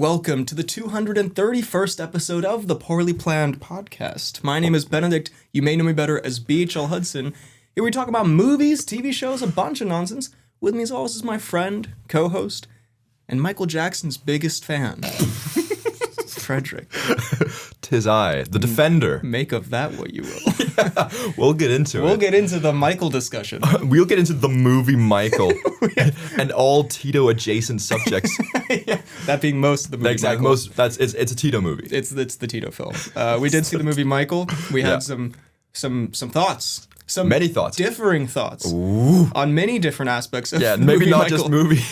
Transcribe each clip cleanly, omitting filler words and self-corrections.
welcome to the 231st episode of the Poorly Planned Podcast. My name is Benedict. You may know me better as BHL Hudson. Here we talk about movies, TV shows, a bunch of nonsense. With me as always is my friend, co-host, and Michael Jackson's biggest fan, Frederick. 'Tis I, the defender. Make of that what you will. We'll get into it. We'll get into the Michael discussion. We'll get into the movie Michael and all Tito-adjacent subjects. Yeah, that being most of the movie Exactly. Michael. It's a Tito movie. It's the Tito film. We did see the movie Michael. We had some thoughts. Many thoughts. Differing thoughts. Ooh. On many different aspects of maybe movie not Michael. Just movie.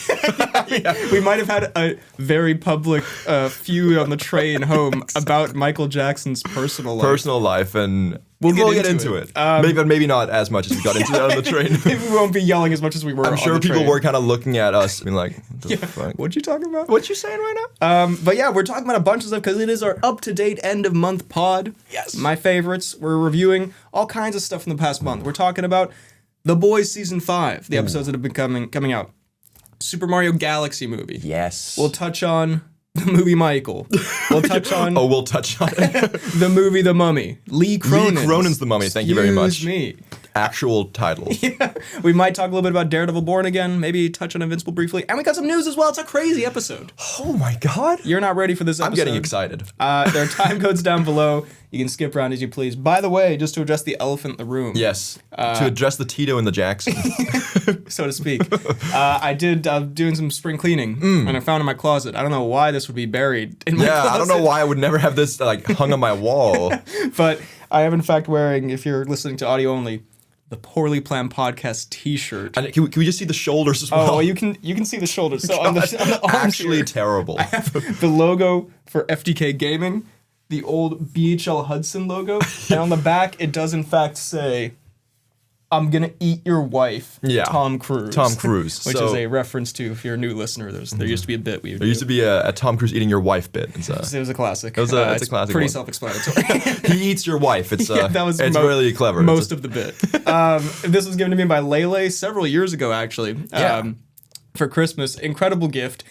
We might have had a very public feud on the train home about Michael Jackson's personal life. And we'll get into it. Maybe not as much as we got into that on the train. We won't be yelling as much as we were. I'm sure people were kind of looking at us, being like, "What the fuck? What you talking about? What you saying right now?" But yeah, we're talking about a bunch of stuff because it is our up-to-date end-of-month pod. Yes. My favorites. We're reviewing all kinds of stuff from the past month. We're talking about The Boys Season 5, the episodes that have been coming out. Super Mario Galaxy movie. Yes. We'll touch on the movie Michael. We'll touch on... we'll touch on it. The movie The Mummy. Lee Cronin's The Mummy. Thank you very much. Excuse me. Actual title. Yeah. We might talk a little bit about Daredevil Born Again, maybe touch on Invincible briefly, and we got some news as well. It's a crazy episode. Oh my god. You're not ready for this episode. I'm getting excited. There are time codes down below. You can skip around as you please. By the way, just to address the elephant in the room. Yes. To address the Tito and the Jackson. So to speak. I did doing some spring cleaning, and I found in my closet. I don't know why this would be buried in my closet. I don't know why I would never have this hung on my wall. But I am in fact wearing, if you're listening to audio only, the Poorly Planned Podcast T-shirt. And can we just see the shoulders as well? Oh, you can see the shoulders. So on the arm actually shirt, terrible. I have the logo for FDK Gaming, the old BHL Hudson logo, and on the back it does in fact say, "I'm gonna eat your wife, Tom Cruise." Tom Cruise, which is a reference to, if you're a new listener, there used to be a bit we would do. There used to be a Tom Cruise eating your wife bit. It was a classic. It's a classic. Pretty one. Self-explanatory. He eats your wife. It's that was it's really clever. Most of the bit. This was given to me by Lele several years ago, actually. For Christmas. Incredible gift.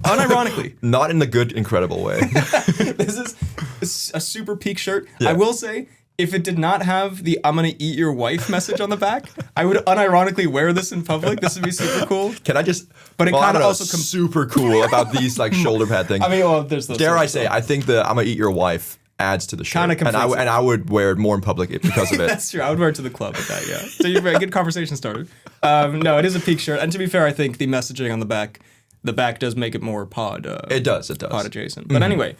Unironically. Not in the good, incredible way. This is a super peak shirt. Yeah. I will say, if it did not have the "I'm gonna eat your wife" message on the back, I would unironically wear this in public. This would be super cool. Can I just... But it kind of also... super cool about these shoulder pad things. I mean, there's those... Dare I say, I think the "I'm gonna eat your wife" adds to the shirt. Kind of and I would wear it more in public because of it. That's true. I would wear it to the club with that, yeah. So you're very good conversation started. No, it is a peak shirt. And to be fair, I think the messaging on the back does make it more pod. It does. Pod adjacent. But anyway,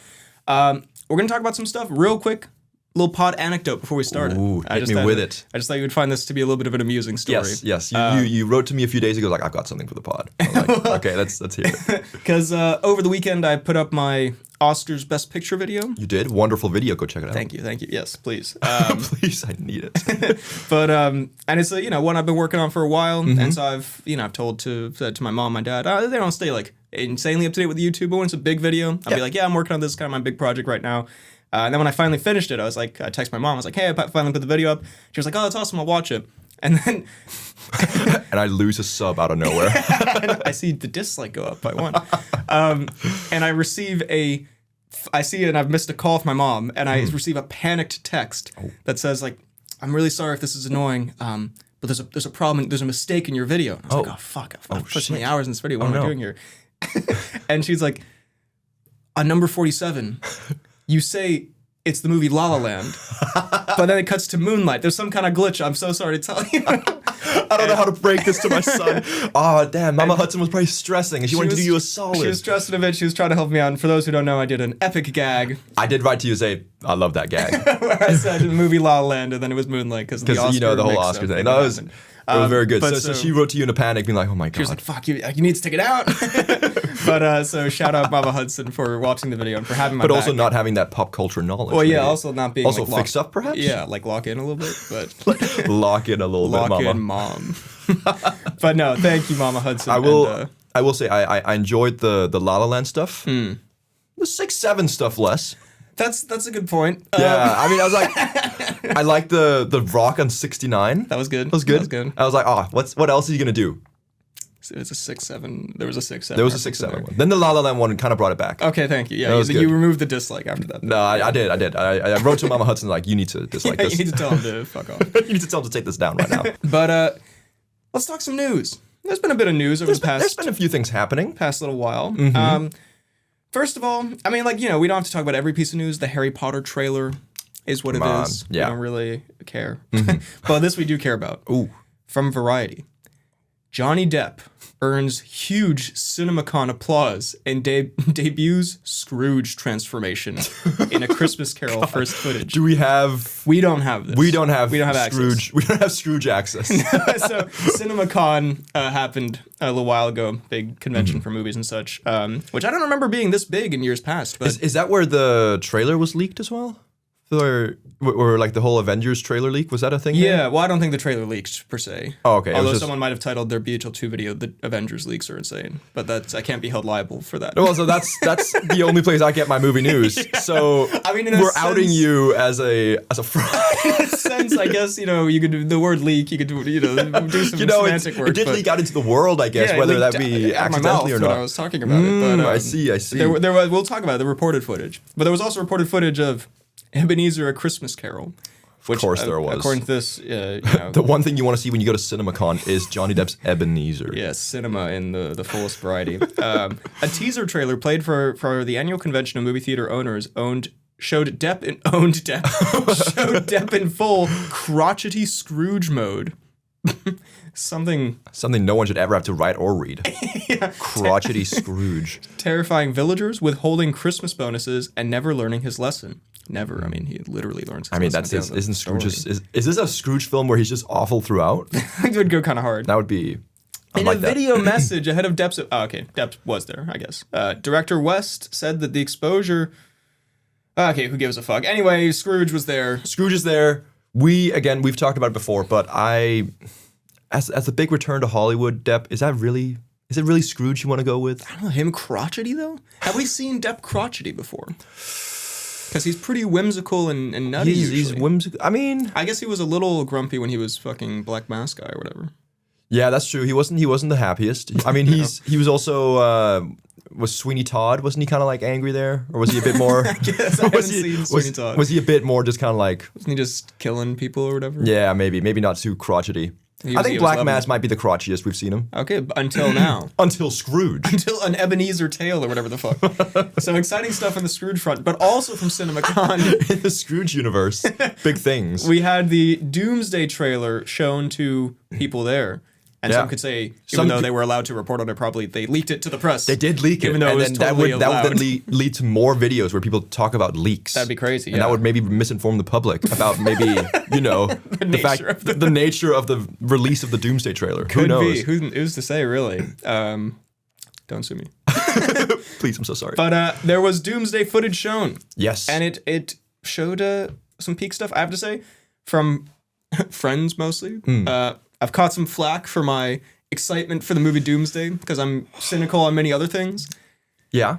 we're going to talk about some stuff real quick. Little pod anecdote before we started. Ooh, hit me with it. I just thought you would find this to be a little bit of an amusing story. Yes. You wrote to me a few days ago, I've got something for the pod. I was like, okay, let's hear it. Because over the weekend, I put up my Oscars Best Picture video. You did? Wonderful video. Go check it out. Thank you. Yes, please. Please, I need it. But and it's one I've been working on for a while, and so I've told to my mom, my dad, they don't stay insanely up to date with YouTube, but when it's a big video, I'll be like, I'm working on this, kind of my big project right now. And then when I finally finished it, I texted my mom, I was like, hey, I finally put the video up. She was like, oh, that's awesome, I'll watch it. And then... and I lose a sub out of nowhere. I see the dislike go up by one. And I receive I see it and I've missed a call from my mom, and I receive a panicked text that says, I'm really sorry if this is annoying, but there's a problem, there's a mistake in your video. And I was like, oh, fuck, I've put so many hours in this video, what am I doing here? And she's like, on number 47... You say it's the movie La La Land, but then it cuts to Moonlight. There's some kind of glitch. I'm so sorry to tell you. I don't know how to break this to my son. Oh, damn. Mama Hudson was probably stressing, and she wanted to do you a solid. She was stressing a bit. She was trying to help me out. And for those who don't know, I did an epic gag. I did write to you and say, I love that gag. Where I said the movie La La Land, and then it was Moonlight because the Oscar the whole Oscar thing. No, it was very good. So she wrote to you in a panic, being like, oh my God. She was like, fuck, you need to take it out. But so shout out Mama Hudson for watching the video and for having my back. But also not having that pop culture knowledge. Well, yeah, also not being also fixed up, perhaps? Yeah, lock in a little bit. But lock in a little bit, Mama. Lock in, Mom. But no, thank you, Mama Hudson. I will say I enjoyed the La La Land stuff. The 6-7 stuff less. That's a good point. Yeah, I mean, I was like, I liked the Rock on 69. That was good. That was good. I was like, what else is he gonna do? It was a 6-7. There was a 6-7. There was a 6-7 one. Then the La La Land one kind of brought it back. Okay, thank you. Yeah, you removed the dislike after that. No, I did. I wrote to Mama Hudson like, you need to dislike this. You need to tell him to fuck off. You need to tell him to take this down right now. But let's talk some news. There's been a bit of news over the past. There's been a few things happening. Past little while. Mm-hmm. First of all, I mean, like, you know, we don't have to talk about every piece of news. The Harry Potter trailer is what it is. Yeah. We don't really care. Mm-hmm. But this we do care about. Ooh. From Variety. Johnny Depp earns huge CinemaCon applause and debuts Scrooge transformation in A Christmas Carol first footage. Do we have... We don't have this. We don't have Scrooge. Access. We don't have Scrooge access. So CinemaCon happened a little while ago, big convention for movies and such, which I don't remember being this big in years past. But is that where the trailer was leaked as well? Or like the whole Avengers trailer leak? Was that a thing? Yeah, there? well, I don't think the trailer leaked per se. Oh, okay. Although someone might have titled their BHL2 video "The Avengers leaks are insane," but I can't be held liable for that. Well, so that's the only place I get my movie news. Yeah. So I mean, we're outing you as a fraud. In a sense, I guess you could do the word leak. You could do some semantic work. It did leak out into the world, I guess, whether that be accidentally or not. When I was talking about it, but I see. We'll talk about the reported footage, but there was also reported footage of Ebenezer, A Christmas Carol. Which, of course there was. According to this, the one thing you want to see when you go to CinemaCon is Johnny Depp's Ebenezer. Yes, cinema in the fullest variety. A teaser trailer played for the annual convention of movie theater owners showed Depp in full crotchety Scrooge mode. Something no one should ever have to write or read. Yeah. Crotchety Scrooge. Terrifying villagers, withholding Christmas bonuses, and never learning his lesson. Never. I mean, he literally learns his lesson. Isn't Scrooge is this a Scrooge film where he's just awful throughout? It would go kind of hard. That would be... In a video message ahead of Depp's... Oh, okay. Depp was there, I guess. Director West said that the exposure... Okay, who gives a fuck? Anyway, Scrooge was there. Scrooge is there. We've talked about it before, but as a big return to Hollywood, Depp, is it really Scrooge you want to go with? I don't know, him crotchety though? Have we seen Depp crotchety before? Because he's pretty whimsical and nutty. He's whimsical. I mean, I guess he was a little grumpy when he was fucking Black Mask guy or whatever. Yeah, that's true. He wasn't the happiest. I mean, he was also was Sweeney Todd? Wasn't he kind of like angry there, or was he a bit more? I guess I haven't seen Sweeney Todd. Was he a bit more just kind of like? Wasn't he just killing people or whatever? Yeah, maybe not too crotchety. I think Black Mask might be the crotchiest we've seen him. Okay, until now. Until Scrooge. Until an Ebenezer tale or whatever the fuck. So exciting stuff in the Scrooge front, but also from CinemaCon. In the Scrooge universe. Big things. We had the Doomsday trailer shown to people there. And some could say, even though they were allowed to report on it probably, they leaked it to the press. They did leak it. Even though it was totally allowed. That would then lead to more videos where people talk about leaks. That'd be crazy, And that would maybe misinform the public about maybe, the nature of the release of the Doomsday trailer. Who knows? Who's to say, really? Don't sue me. Please, I'm so sorry. But there was Doomsday footage shown. Yes. And it showed some peak stuff, I have to say, from friends mostly. I've caught some flack for my excitement for the movie Doomsday because I'm cynical on many other things. Yeah,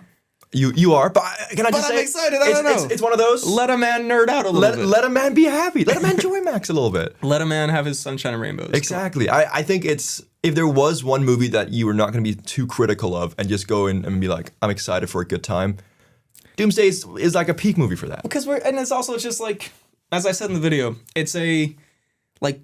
you are. But can I just say, I'm excited. I don't know. It's one of those. Let a man nerd out a little bit. Let a man be happy. Let a man joy max a little bit. Let a man have his sunshine and rainbows. Exactly. I think it's, if there was one movie that you were not going to be too critical of and just go in and be like, I'm excited for a good time, Doomsday is like a peak movie for that. Because it's just like, as I said in the video, it's a like.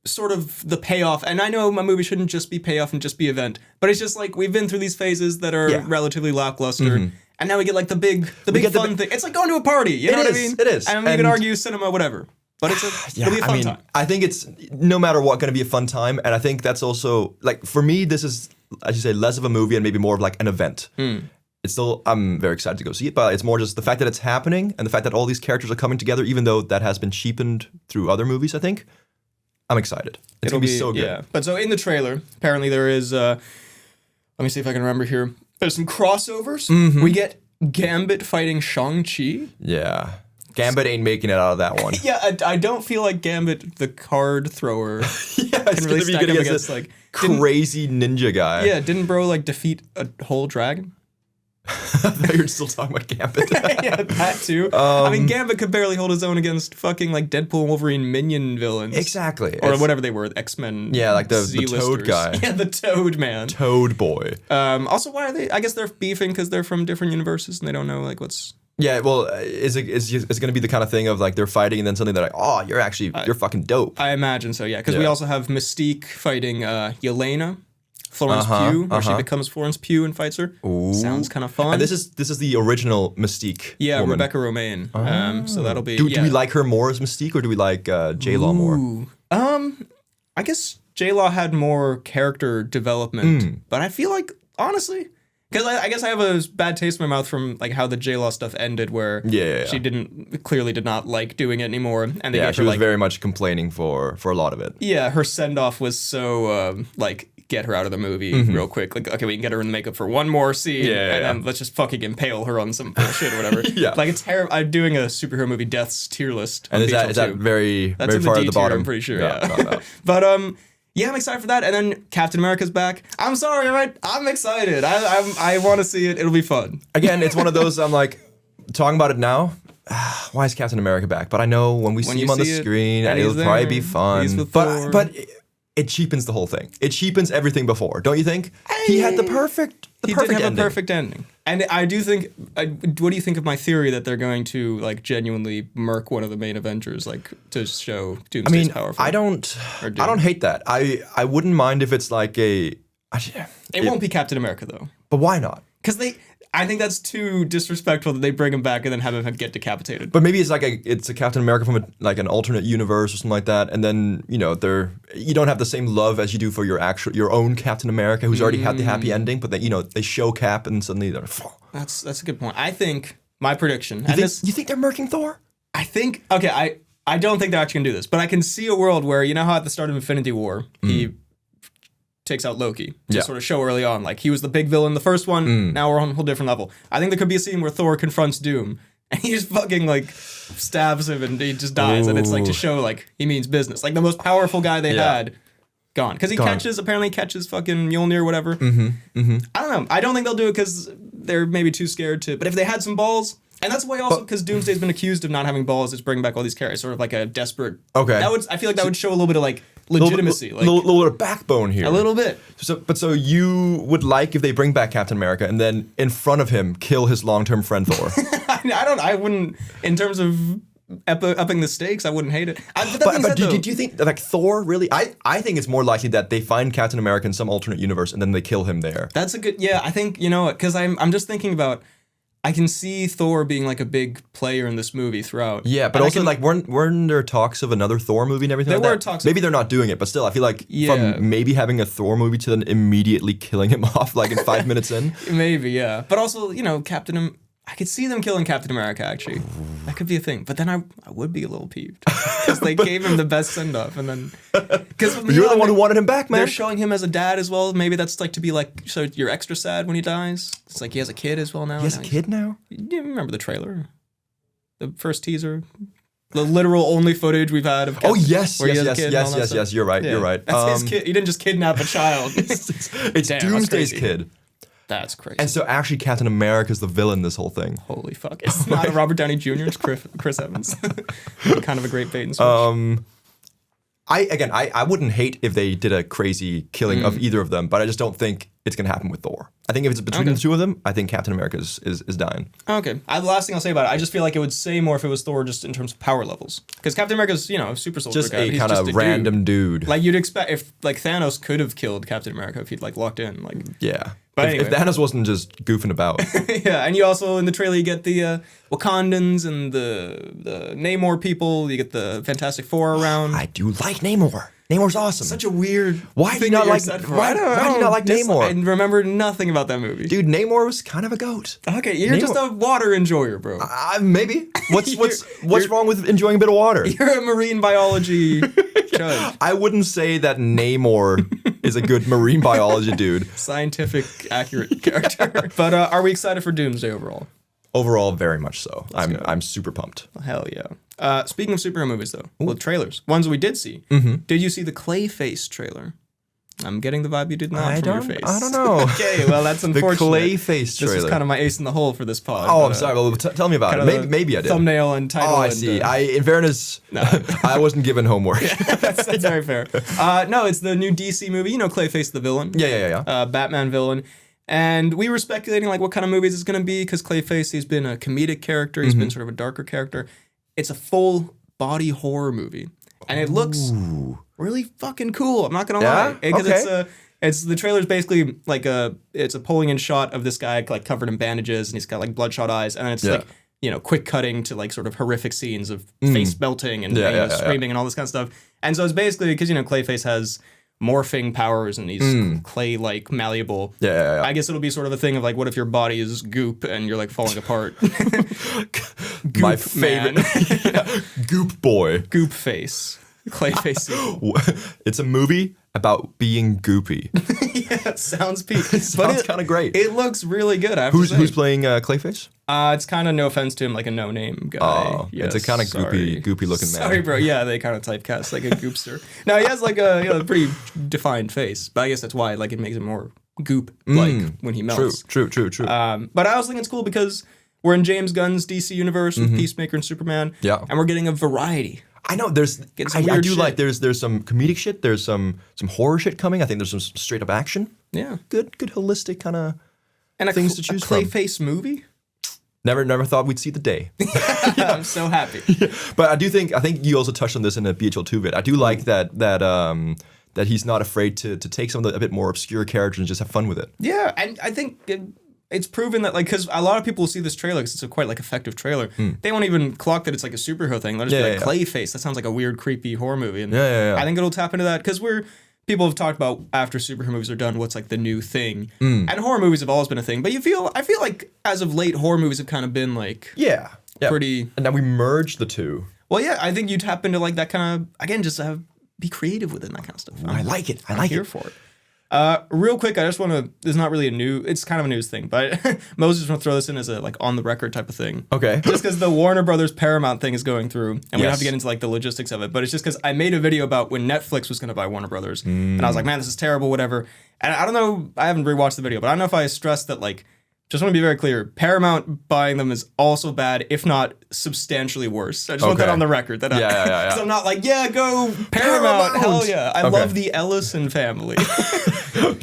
Sort of the payoff, and I know my movie shouldn't just be payoff and just be event, but it's just like we've been through these phases that are relatively lackluster, and now we get like the big fun thing. It's like going to a party, you know what I mean? It is. And you can argue cinema, whatever, but it'll be a fun time. I think it's no matter what going to be a fun time, and I think that's also like for me, this is, as you say, less of a movie and maybe more of like an event. It's still, I'm very excited to go see it, but it's more just the fact that it's happening and the fact that all these characters are coming together, even though that has been cheapened through other movies, I think. I'm excited. It's going to be so good. Yeah. But so in the trailer, apparently there is, let me see if I can remember here. There's some crossovers. We get Gambit fighting Shang-Chi. Yeah. Gambit ain't making it out of that one. Yeah, I don't feel like Gambit, the card thrower, can really stack up against like crazy ninja guy. Yeah, didn't bro like defeat a whole dragon? I thought you were still talking about Gambit. Yeah, that too. I mean, Gambit could barely hold his own against fucking like Deadpool and Wolverine minion villains. Exactly. Or whatever they were, X-Men. Yeah, like the Toad guy. Yeah, the Toad man. Toad boy. Also, why are they? I guess they're beefing because they're from different universes and they don't know like what's. Yeah, well, is it going to be the kind of thing of like they're fighting and then suddenly they're like, oh, you're fucking dope. I imagine so, yeah. Because we also have Mystique fighting Yelena, Florence Pugh, where she becomes Florence Pugh and fights her. Ooh. Sounds kind of fun. And this is the original Mystique. Yeah, woman. Rebecca Romijn. So that'll be. Do we like her more as Mystique or do we like J-Law more? I guess J-Law had more character development, but I feel like honestly. Because I guess I have a bad taste in my mouth from like how the J-Law stuff ended, where she clearly did not like doing it anymore, and they she was very much complaining for a lot of it. Yeah, her send off was so like get her out of the movie real quick. Like, okay, we can get her in makeup for one more scene, and then let's just fucking impale her on some bullshit or whatever. Like it's terrible. I'm doing a superhero movie deaths tier list. And is that very far at the bottom? I'm pretty sure. Yeah. But yeah, I'm excited for that. And then Captain America's back. I'm sorry, all right? I'm excited. I want to see it. It'll be fun. Again, it's one of those, I'm like, talking about it now, why is Captain America back? But I know when we see him on the screen, it'll probably be fun. But it cheapens the whole thing. It cheapens everything before, don't you think? He had the perfect He did have a perfect ending. And I do think, what do you think of my theory that they're going to like genuinely murk one of the main Avengers, like to show Doomsday's powerful? I don't hate that. I wouldn't mind if it's like it won't be Captain America though. But why not? Because I think that's too disrespectful that they bring him back and then have him get decapitated. But maybe it's like a Captain America from an alternate universe or something like that, and then you don't have the same love as you do for your own Captain America who's already had the happy ending, but then they show Cap and suddenly they're. That's a good point. I think my prediction. You think they're murking Thor? I think I don't think they're actually gonna do this, but I can see a world where you know how at the start of Infinity War he takes out Loki to sort of show early on, like he was the big villain in the first one. Now we're on a whole different level. I think there could be a scene where Thor confronts Doom and he just fucking like stabs him and he just dies. And it's like to show like he means business. Like the most powerful guy they had, gone. Because he apparently catches fucking Mjolnir or whatever. I don't know. I don't think they'll do it because they're maybe too scared to. But if they had some balls. And that's why also because Doomsday's been accused of not having balls, is bringing back all these characters, sort of like a desperate. Okay. I feel like that would show a little bit of like legitimacy, a little bit of backbone here. A little bit. So you would like if they bring back Captain America and then in front of him kill his long-term friend Thor? I wouldn't. In terms of upping the stakes, I wouldn't hate it. But do you think like Thor really? I think it's more likely that they find Captain America in some alternate universe and then they kill him there. That's a good. Yeah, I think you know what, because I'm just thinking about. I can see Thor being like a big player in this movie throughout. Yeah, but also like weren't there talks of another Thor movie and everything like that? There were talks. Maybe they're not doing it, but still, I feel like from maybe having a Thor movie to then immediately killing him off like in 5 minutes in. Maybe, yeah. But also, I could see them killing Captain America, actually. That could be a thing. But then I would be a little peeved. Because they gave him the best send-off. And then... You're the one who wanted him back, man. They're showing him as a dad as well. Maybe that's like to be like... So you're extra sad when he dies? It's like he has a kid as well now. He has a kid now? You remember the trailer? The first teaser? The literal only footage we've had of... Yes. You're right. You're right. That's his kid. He didn't just kidnap a child. It's Doomsday's kid. That's crazy. And so actually Captain America's the villain this whole thing. Holy fuck. It's not Robert Downey Jr., it's Chris Evans. Kind of a great bait and switch. I wouldn't hate if they did a crazy killing of either of them, but I just don't think it's going to happen with Thor. I think if it's between the two of them, I think Captain America is dying. Okay. The last thing I'll say about it, I just feel like it would say more if it was Thor just in terms of power levels. Because Captain America's, a super soldier just guy. He's kind of random dude. Like you'd expect if like Thanos could have killed Captain America if he'd like locked in. Like yeah. But anyway. If Thanos wasn't just goofing about. Yeah, and you also in the trailer you get the Wakandans and the Namor people. You get the Fantastic Four around. I do like Namor. Namor's awesome. Such a weird. Why do you not like? Why do you not like Namor? I remember nothing about that movie. Dude, Namor was kind of a goat. Okay, you're just a water enjoyer, bro. Maybe. What's wrong with enjoying a bit of water? You're a marine biology judge. I wouldn't say that Namor is a good marine biology dude. Scientific, accurate character. But are we excited for Doomsday overall? Overall, very much so. I'm super pumped. Hell yeah. Speaking of superhero movies, though, trailers, ones we did see. Did you see the Clayface trailer? I'm getting the vibe you did not from your face. I don't know. Okay, well, that's unfortunate. The Clayface trailer. This is kind of my ace in the hole for this pod. Oh, I'm sorry. Well, tell me about it. Maybe I did. Thumbnail and title. Oh, I see. In fairness, I wasn't given homework. That's very fair. No, it's the new DC movie. You know Clayface the villain. Yeah. Batman villain. And we were speculating like what kind of movies it's going to be because Clayface, he's been a comedic character. He's been sort of a darker character. It's a full body horror movie. And it looks really fucking cool. I'm not going to lie. Because it's the trailer's basically like it's a pulling in shot of this guy like covered in bandages and he's got like bloodshot eyes and it's like, you know, quick cutting to like sort of horrific scenes of face melting and screaming and all this kind of stuff. And so it's basically because, you know, Clayface has morphing powers and he's clay-like malleable. Yeah. I guess it'll be sort of a thing of like, what if your body is goop and you're like falling apart? Goop My favorite. Goop boy. Goop face. Clayface. It's a movie about being goopy. Yeah, sounds peak. It sounds kind of great. It looks really good. Who's playing Clayface? It's kind of, no offense to him, like a no-name guy. Oh, yes, it's a kind of goopy looking man. Sorry, bro. Yeah, they kind of typecast like a goopster. Now he has like a pretty defined face, but I guess that's why like it makes him more goop-like when he melts. True. But I also think it's cool because we're in James Gunn's DC universe with Peacemaker and Superman. Yeah, and we're getting a variety. I know I do like there's some comedic shit, there's some horror shit coming. I think there's some straight up action. Yeah. Good holistic kind of things to choose from. Clayface movie? Never thought we'd see the day. I'm so happy. Yeah. But I think you also touched on this in a BHL2 vid. I do like that he's not afraid to take some of the a bit more obscure characters and just have fun with it. Yeah, and I think it's proven that, like, because a lot of people will see this trailer because it's a quite, like, effective trailer. They won't even clock that it's, like, a superhero thing. They'll just be like, Clayface, that sounds like a weird, creepy horror movie. And I think it'll tap into that because people have talked about after superhero movies are done, what's, like, the new thing. And horror movies have always been a thing. But I feel like, as of late, horror movies have kind of been, like, pretty... And now we merge the two. Well, yeah, I think you tap into, like, that kind of, again, just be creative within that kind of stuff. I like it. I'm here for it. Real quick, I just want to, there's not really it's kind of a news thing, but Moses want to throw this in as a like on the record type of thing. Okay. Just because the Warner Brothers Paramount thing is going through and we don't have to get into like the logistics of it, but it's just because I made a video about when Netflix was going to buy Warner Brothers and I was like, man, this is terrible, whatever. And I don't know, I haven't rewatched the video, but I don't know if I stressed that like, just want to be very clear, Paramount buying them is also bad, if not substantially worse. I just want that on the record. That because I'm not like, go Paramount, hell yeah. I love the Ellison family.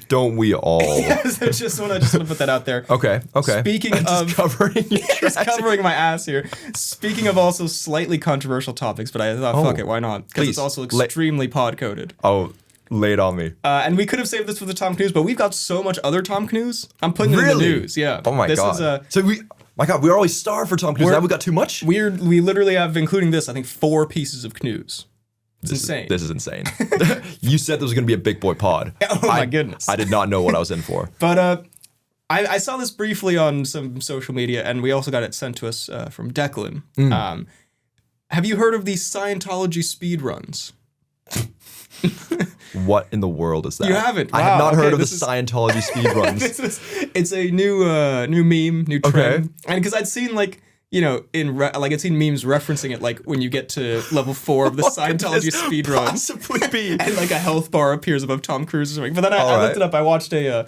Don't we all? Yes, I just want to put that out there. Okay. Speaking of covering my ass here. Speaking of also slightly controversial topics, but I thought, fuck it, why not? Because it's also extremely pod coded. Oh. Lay it on me. And we could have saved this for the Tom Cnews, but we've got so much other Tom Cnews. I'm putting it in the news. Yeah. Oh my god. We're always starved for Tom Cnews. Now we got too much. We literally have, including this, I think 4 pieces of Cnews. It's insane. This is insane. You said this was going to be a big boy pod. Oh my goodness. I did not know what I was in for. But I saw this briefly on some social media, and we also got it sent to us from Declan. Have you heard of the Scientology speedruns? What in the world is that? You haven't? I have not heard of the Scientology speedruns. It's a new meme, new trend. And because I'd seen like, you know, I'd seen memes referencing it, like when you get to level 4 of the Scientology speedrun. Possibly be? And like a health bar appears above Tom Cruise or something. But then I looked it up. I watched a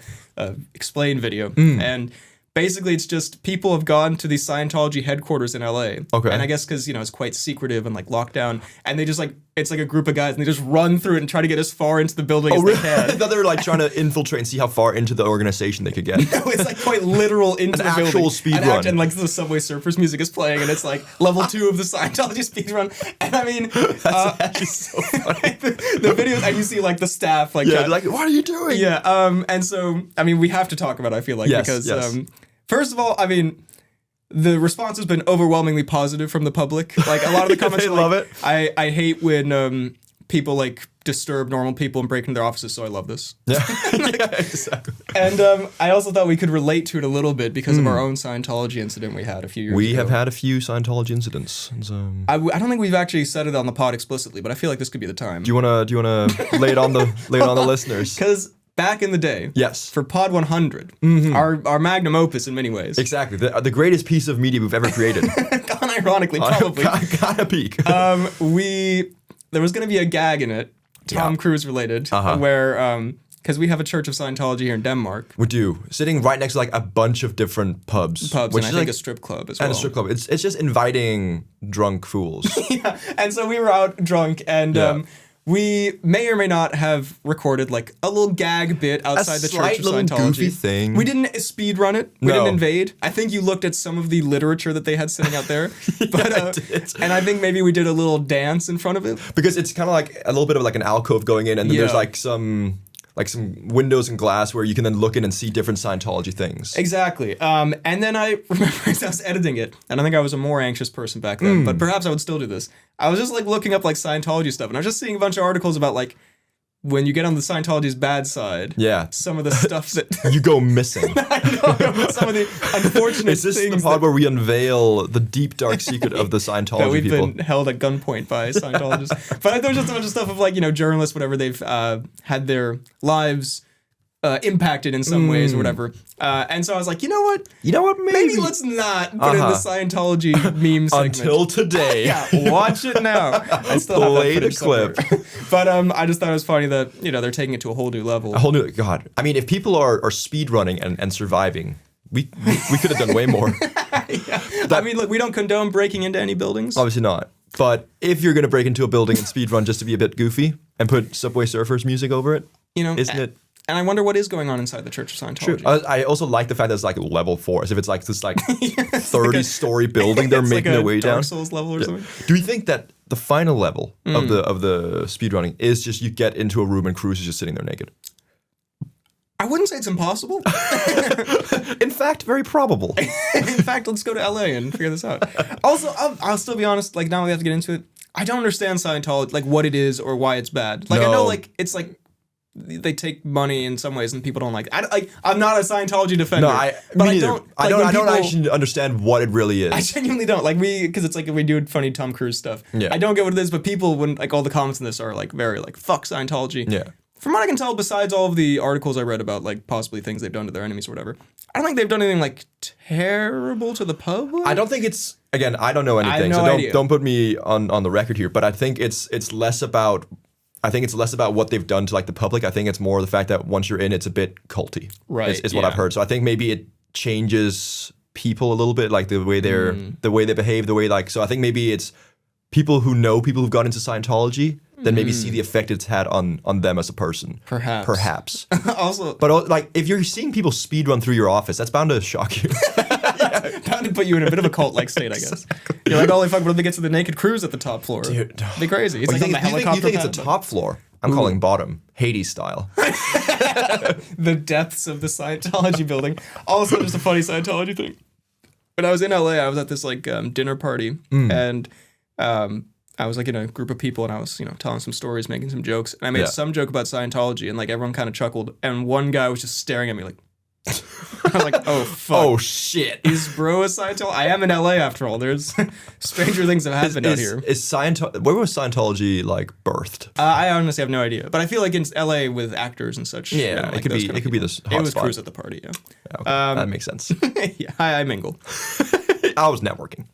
explain video and basically, it's just people have gone to the Scientology headquarters in LA. Okay. And I guess because, you know, it's quite secretive and like locked down. And they just like, it's like a group of guys and they just run through it and try to get as far into the building as they can. I thought they were like trying to infiltrate and see how far into the organization they could get. No, it's like quite literal into the building. Actual speed run. And like the Subway Surfers music is playing and it's like level 2 of the Scientology speedrun. And I mean, that's actually so funny. the videos, and you see like the staff like, like, what are you doing? Yeah. And so, I mean, we have to talk about it, I feel like, because first of all, I mean, the response has been overwhelmingly positive from the public. Like a lot of the comments they are love like, it. I hate when people like disturb normal people and break into their offices, so I love this. Yeah, exactly. And I also thought we could relate to it a little bit because of our own Scientology incident we had a few years ago. We have had a few Scientology incidents. I don't think we've actually said it on the pod explicitly, but I feel like this could be the time. Do you wanna lay it on the listeners? Because back in the day, for Pod 100, our magnum opus in many ways. Exactly, the greatest piece of media we've ever created. Unironically, probably. Kind of peak. There was going to be a gag in it, Tom Cruise related, where because we have a Church of Scientology here in Denmark. We do. Sitting right next to like a bunch of different pubs. Which and I think a strip club as well. And a strip club. It's just inviting drunk fools. Yeah, and so we were out drunk, and we may or may not have recorded like a little gag bit outside the Church of Scientology. Goofy thing. We didn't speed run it. We didn't invade. I think you looked at some of the literature that they had sitting out there. But I did. And I think maybe we did a little dance in front of it. Because it's kind of like a little bit of like an alcove going in, and then there's like some windows and glass where you can then look in and see different Scientology things. Exactly. And then I remember as I was editing it, and I think I was a more anxious person back then, but perhaps I would still do this. I was just like looking up like Scientology stuff, and I was just seeing a bunch of articles about like when you get on the Scientology's bad side. Yeah. Some of the stuff that you go missing. I know, some of the unfortunate things. Is this things the part where we unveil the deep dark secret of the Scientology that we've people? been held at gunpoint by Scientologists? But there was just a bunch of stuff of like, journalists, whatever, they've had their lives impacted in some ways or whatever. And so I was like, you know what? Maybe let's not put in the Scientology meme segment. Until today. Yeah, watch it now. I still have that footage somewhere. But I just thought it was funny that, they're taking it to a whole new level. A whole new, God. I mean, if people are speed running and surviving, we could have done way more. I mean, look, we don't condone breaking into any buildings. Obviously not. But if you're going to break into a building and speed run just to be a bit goofy and put Subway Surfers music over it, isn't it? And I wonder what is going on inside the Church of Scientology. True. I also like the fact that it's like level 4, as if it's like this 30-story building they're making their way down. Dark Souls level or something. Do you think that the final level of the speedrunning is just you get into a room and Cruz is just sitting there naked? I wouldn't say it's impossible. In fact, very probable. In fact, let's go to LA and figure this out. Also, I'll still be honest, like now we have to get into it. I don't understand Scientology, like what it is or why it's bad. Like I know like it's like they take money in some ways and people don't like it. I'm not a Scientology defender. No, I don't actually understand what it really is. I genuinely don't. Like because it's like if we do funny Tom Cruise stuff. Yeah. I don't get what it is, but people, when like all the comments in this are like very like fuck Scientology. Yeah. From what I can tell, besides all of the articles I read about like possibly things they've done to their enemies or whatever, I don't think they've done anything like terrible to the public. I don't think it's, again, I don't know anything, I have no so idea. don't put me on the record here, but I think it's less about what they've done to like the public. I think it's more the fact that once you're in, it's a bit culty. Right. Is what I've heard. So I think maybe it changes people a little bit, like the way they behave, so I think maybe it's people who know people who've gone into Scientology, then maybe see the effect it's had on them as a person. Perhaps. Also, but like if you're seeing people speed run through your office, that's bound to shock you. bound to put you in a bit of a cult-like state, I guess. Exactly. You're like, holy fuck, what if they get to the naked cruise at the top floor? Dude. It'd be crazy. It's like on the helicopter you think it's a top floor? I'm calling bottom. Hades style. The depths of the Scientology building. Also, just a funny Scientology thing. When I was in LA, I was at this like dinner party, and I was like in a group of people, and I was telling some stories, making some jokes, and I made some joke about Scientology, and like everyone kind of chuckled, and one guy was just staring at me like. I was like, oh fuck. Oh shit. Is bro a Scientology? I am in LA after all. There's stranger things have happened out here. Where was Scientology like birthed? I honestly have no idea, but I feel like in LA with actors and such. Yeah, like it could be this hot It was spot. Cruz at the party. Yeah. Okay, that makes sense. Yeah, I mingle. I was networking.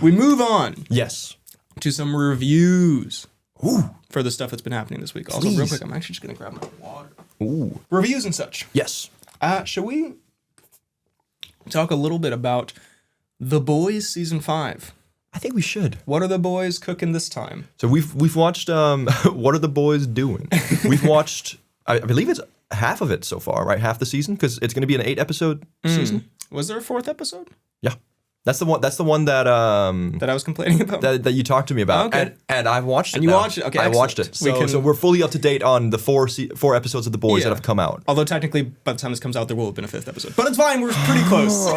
We move on. Yes. To some reviews. Ooh. For the stuff that's been happening this week. Also, real quick, I'm actually just gonna grab my water. Ooh. Reviews and such. Yes. Shall we talk a little bit about The Boys Season 5? I think we should. What are the boys cooking this time? So we've watched What Are the Boys Doing? We've watched, I believe it's half of it so far, right? Half the season, because it's going to be an 8-episode season. Was there a 4th episode? Yeah. That's the one that that I was complaining about. That you talked to me about. Okay. And I've watched it. And you now. watched it. Okay. I excellent. watched it. So we're fully up to date on the 4 episodes of The Boys that have come out. Although technically by the time this comes out there will have been a 5th episode. But it's fine, we're pretty close.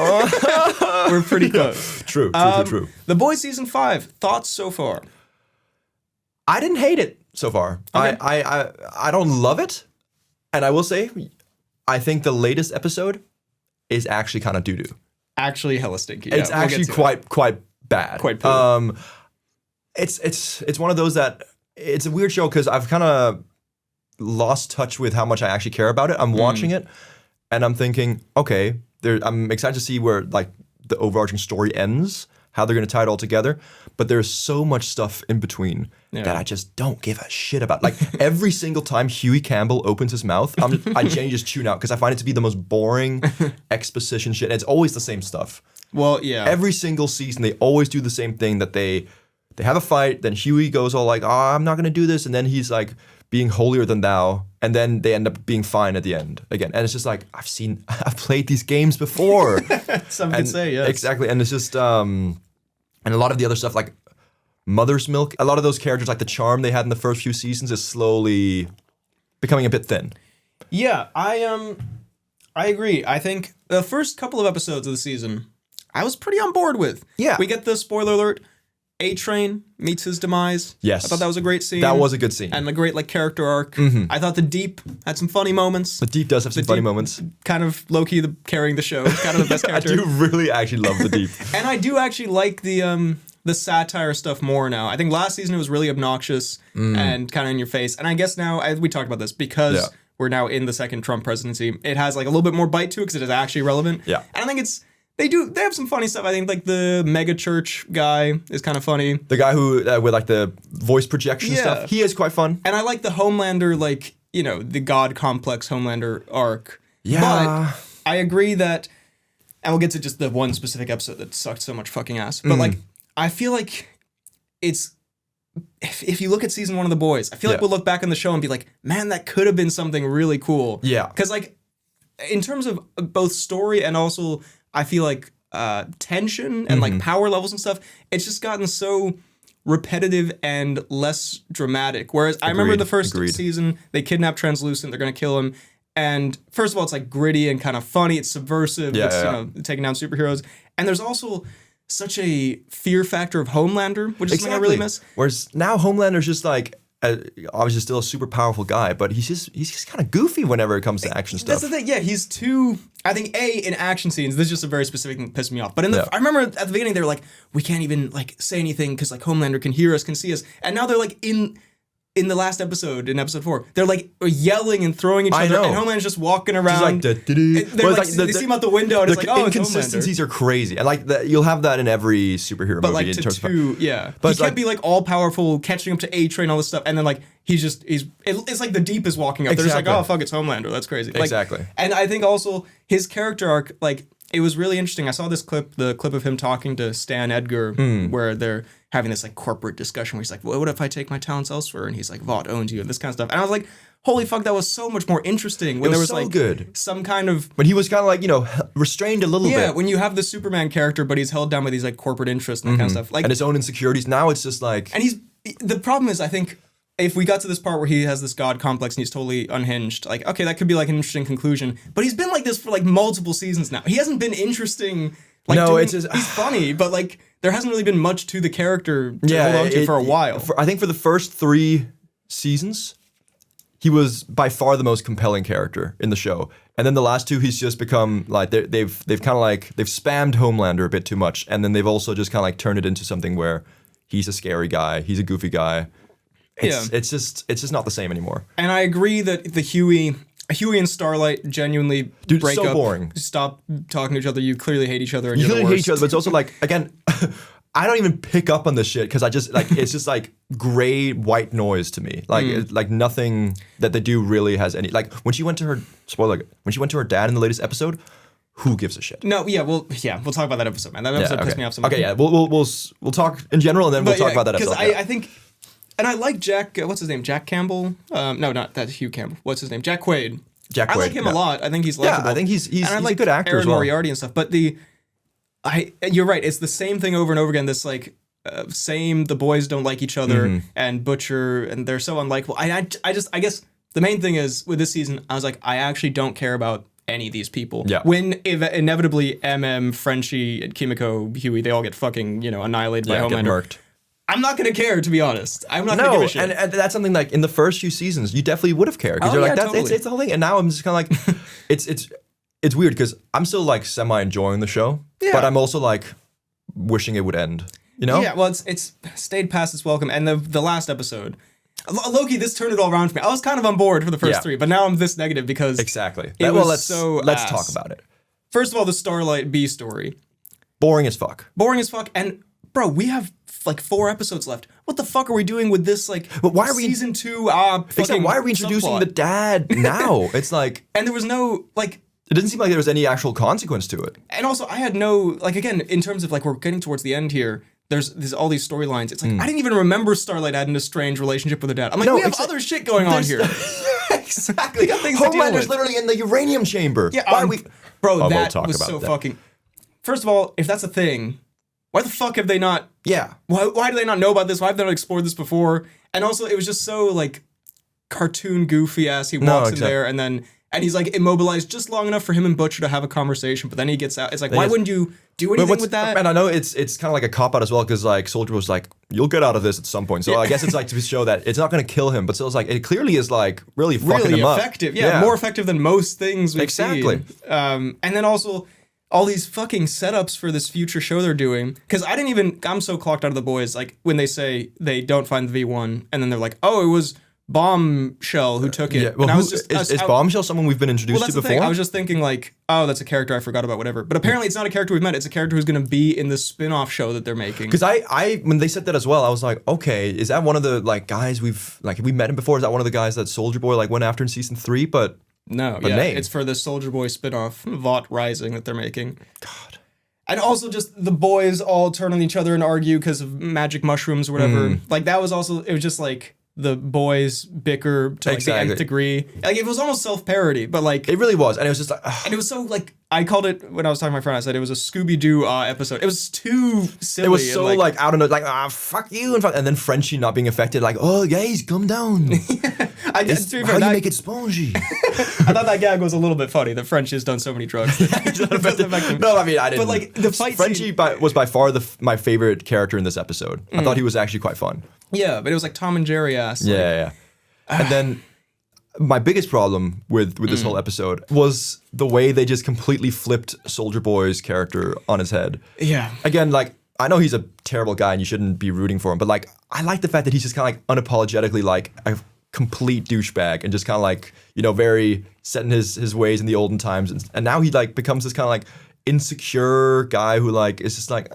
We're pretty close. True. The Boys Season 5, thoughts so far? I didn't hate it so far. Okay. I don't love it. And I will say, I think the latest episode is actually kind of doo-doo. Actually hella stinky. It's actually quite bad. Quite poor. It's one of those that it's a weird show because I've kind of lost touch with how much I actually care about it. I'm watching it and I'm thinking, okay, I'm excited to see where like the overarching story ends. how they're going to tie it all together. But there's so much stuff in between that I just don't give a shit about. Like every single time Huey Campbell opens his mouth, I genuinely just tune out because I find it to be the most boring exposition shit. It's always the same stuff. Well, yeah. Every single season, they always do the same thing that they have a fight, then Huey goes all like, oh, I'm not going to do this. And then he's like being holier than thou. And then they end up being fine at the end again. And it's just like, I've played these games before. Some could say, yes. Exactly. And it's just, and a lot of the other stuff like Mother's Milk, a lot of those characters, like the charm they had in the first few seasons is slowly becoming a bit thin. Yeah, I agree. I think the first couple of episodes of the season, I was pretty on board with. Yeah. We get the spoiler alert. A-Train meets his demise. Yes. I thought that was a great scene. That was a good scene. And a great character arc. I thought The Deep had some funny moments. The Deep does have some funny moments. Kind of low-key carrying the show. Kind of the best character. I do really actually love The Deep. And I do actually like the satire stuff more now. I think last season it was really obnoxious and kind of in your face. And I guess now, we talked about this, because we're now in the second Trump presidency, it has like a little bit more bite to it because it is actually relevant. Yeah. And I think they have some funny stuff. I think like the mega church guy is kind of funny. The guy who, with like the voice projection stuff, he is quite fun. And I like the Homelander, like, the God complex Homelander arc. Yeah. But I agree that, and we'll get to just the one specific episode that sucked so much fucking ass. But like, I feel like it's, if you look at season 1 of The Boys, I feel like we'll look back on the show and be like, man, that could have been something really cool. Yeah. Because like, in terms of both story and also, I feel like tension and like power levels and stuff, it's just gotten so repetitive and less dramatic. Whereas I remember the first season, they kidnap Translucent, they're going to kill him. And first of all, it's like gritty and kind of funny. It's subversive. It's taking down superheroes. And there's also such a fear factor of Homelander, which is something I really miss. Whereas now Homelander's just like, obviously still a super powerful guy, but he's just kind of goofy whenever it comes to action stuff. That's the thing. Yeah, he's too. I think in action scenes, this is just a very specific thing that pissed me off. But I remember at the beginning they were like, we can't even like say anything because like Homelander can hear us, can see us, and now they're like in the last episode, in episode 4, they're like yelling and throwing each other, and Homelander's just walking around. Just like, they see him out the window, and it's like, oh, inconsistencies are crazy, and like you'll have that in every superhero movie. Like in terms but he can't like, be like all powerful, catching up to A-Train, all this stuff, and then like it's like the Deep is walking up. They're just like, oh fuck, it's Homelander. That's crazy. Like, exactly. And I think also his character arc, like, it was really interesting. I saw this clip, the clip of him talking to Stan Edgar, where they're having this like corporate discussion where he's like, well, what if I take my talents elsewhere? And he's like, Vought owns you, and this kind of stuff. And I was like, holy fuck, that was so much more interesting when there was so like good. Some kind of, when he was kind of like, restrained a little bit. Yeah, when you have the Superman character, but he's held down by these like corporate interests and that kind of stuff. Like, and his own insecurities. Now it's just like, and the problem is, I think, if we got to this part where he has this God complex and he's totally unhinged, like, okay, that could be like an interesting conclusion. But he's been like this for like multiple seasons now. He hasn't been interesting. Like, it's just, he's funny, but like there hasn't really been much to the character to hold on to for a while. I think for the first 3 seasons, he was by far the most compelling character in the show. And then the last 2, he's just become like they've kind of like they've spammed Homelander a bit too much, and then they've also just kind of like turned it into something where he's a scary guy, he's a goofy guy. It's just not the same anymore. And I agree that the Huey and Starlight genuinely break so up. Boring. Stop talking to each other. You clearly hate each other. And you clearly hate each other, but it's also like, again, I don't even pick up on this shit because I just like it's just like gray white noise to me. Like like nothing that they do really has any. Like when she went to her when she went to her dad in the latest episode. Who gives a shit? No, we'll talk about that episode, man. That episode pissed me off so much. Okay, yeah, we'll talk in general, and then we'll talk about that episode. Because I think. And I like Jack, what's his name? Jack Campbell? No, not that's Hugh Campbell. What's his name? Jack Quaid. I like him a lot. I think he's likable. Yeah, I think he's like a good actor Aaron as well. Moriarty and stuff. But you're right. It's the same thing over and over again. This like the boys don't like each other, and Butcher, and they're so unlikable. I guess the main thing is with this season, I was like, I actually don't care about any of these people. Yeah. When inevitably Frenchie, and Kimiko, Huey, they all get fucking annihilated by Homelander. Get murked. I'm not going to care, to be honest. I'm not going to give a shit. And that's something like in the first few seasons, you definitely would have cared. Because you're like, it's the whole thing. And now I'm just kind of like, it's weird because I'm still like semi-enjoying the show. Yeah. But I'm also like wishing it would end. Yeah, well, it's stayed past its welcome. And the last episode, Loki, this turned it all around for me. I was kind of on board for the first 3, but now I'm this negative because exactly. Let's talk about it. First of all, the Starlight B story. Boring as fuck. And bro, we have like 4 episodes left. What the fuck are we doing with this? Like, but why are we season 2? Except why are we introducing subplot? the dad now? It's like, And there was no like. it doesn't seem like there was any actual consequence to it. And also, I had no like again in terms of like we're getting towards the end here. There's all these storylines. It's like I didn't even remember Starlight having a strange relationship with her dad. I'm like, we have other shit going on here. Exactly. Things to deal Homelander's with. literally in the uranium chamber. Yeah, why are we? Bro, we'll that talk was about so that. fucking. First of all, if that's a thing, why the fuck have they not? Yeah. Why do they not know about this? Why have they not explored this before? And also, it was just so like cartoon goofy ass. He walks in there and he's like immobilized just long enough for him and Butcher to have a conversation. But then he gets out. It's like, why wouldn't you do anything with that? And I know it's kind of like a cop out as well because like Soldier was like, you'll get out of this at some point. So I guess it's like to show that it's not going to kill him, but still it's like it clearly is like really fucking him up. Effective. Yeah, more effective than most things we've Exactly. seen. And then also all these fucking setups for this future show they're doing. Because I'm so clocked out of The Boys. Like when they say they don't find the V1 and then they're like, oh, it was Bombshell who took it. Yeah. Well, and I was just, is Bombshell someone we've been introduced that's to the before? thing. I was just thinking like, oh, that's a character I forgot about, whatever. But apparently it's not a character we've met. It's a character who's going to be in this spin-off show that they're making. Because I when they said that as well, I was like, okay, is that one of the like guys we met him before? Is that one of the guys that Soldier Boy like went after in season 3? But no, it's for the Soldier Boy spin-off, Vought Rising, that they're making. God. And also just the boys all turn on each other and argue because of magic mushrooms or whatever. Like that was also, it was just like the boys bicker to like the nth degree. Like it was almost self-parody, but like it really was. And it was just like, and it was so like, I called it, when I was talking to my friend, I said it was a Scooby-Doo episode. It was too silly. It was so like out of the, like, fuck you. And then Frenchie not being affected, like, oh, guys, come down. How you make it spongy. I thought that gag was a little bit funny, that Frenchie has done so many drugs. No, I mean, I didn't. But like the fight Frenchie was by far my favorite character in this episode. I thought he was actually quite fun. Yeah, but it was like Tom and Jerry ass. Like, yeah. And then my biggest problem with this whole episode was the way they just completely flipped Soldier Boy's character on his head. Yeah. Again, like, I know he's a terrible guy and you shouldn't be rooting for him, but like, I like the fact that he's just kind of like unapologetically like a complete douchebag and just kind of like, you know, very set in his ways in the olden times. And now he like becomes this kind of like insecure guy who like is just like,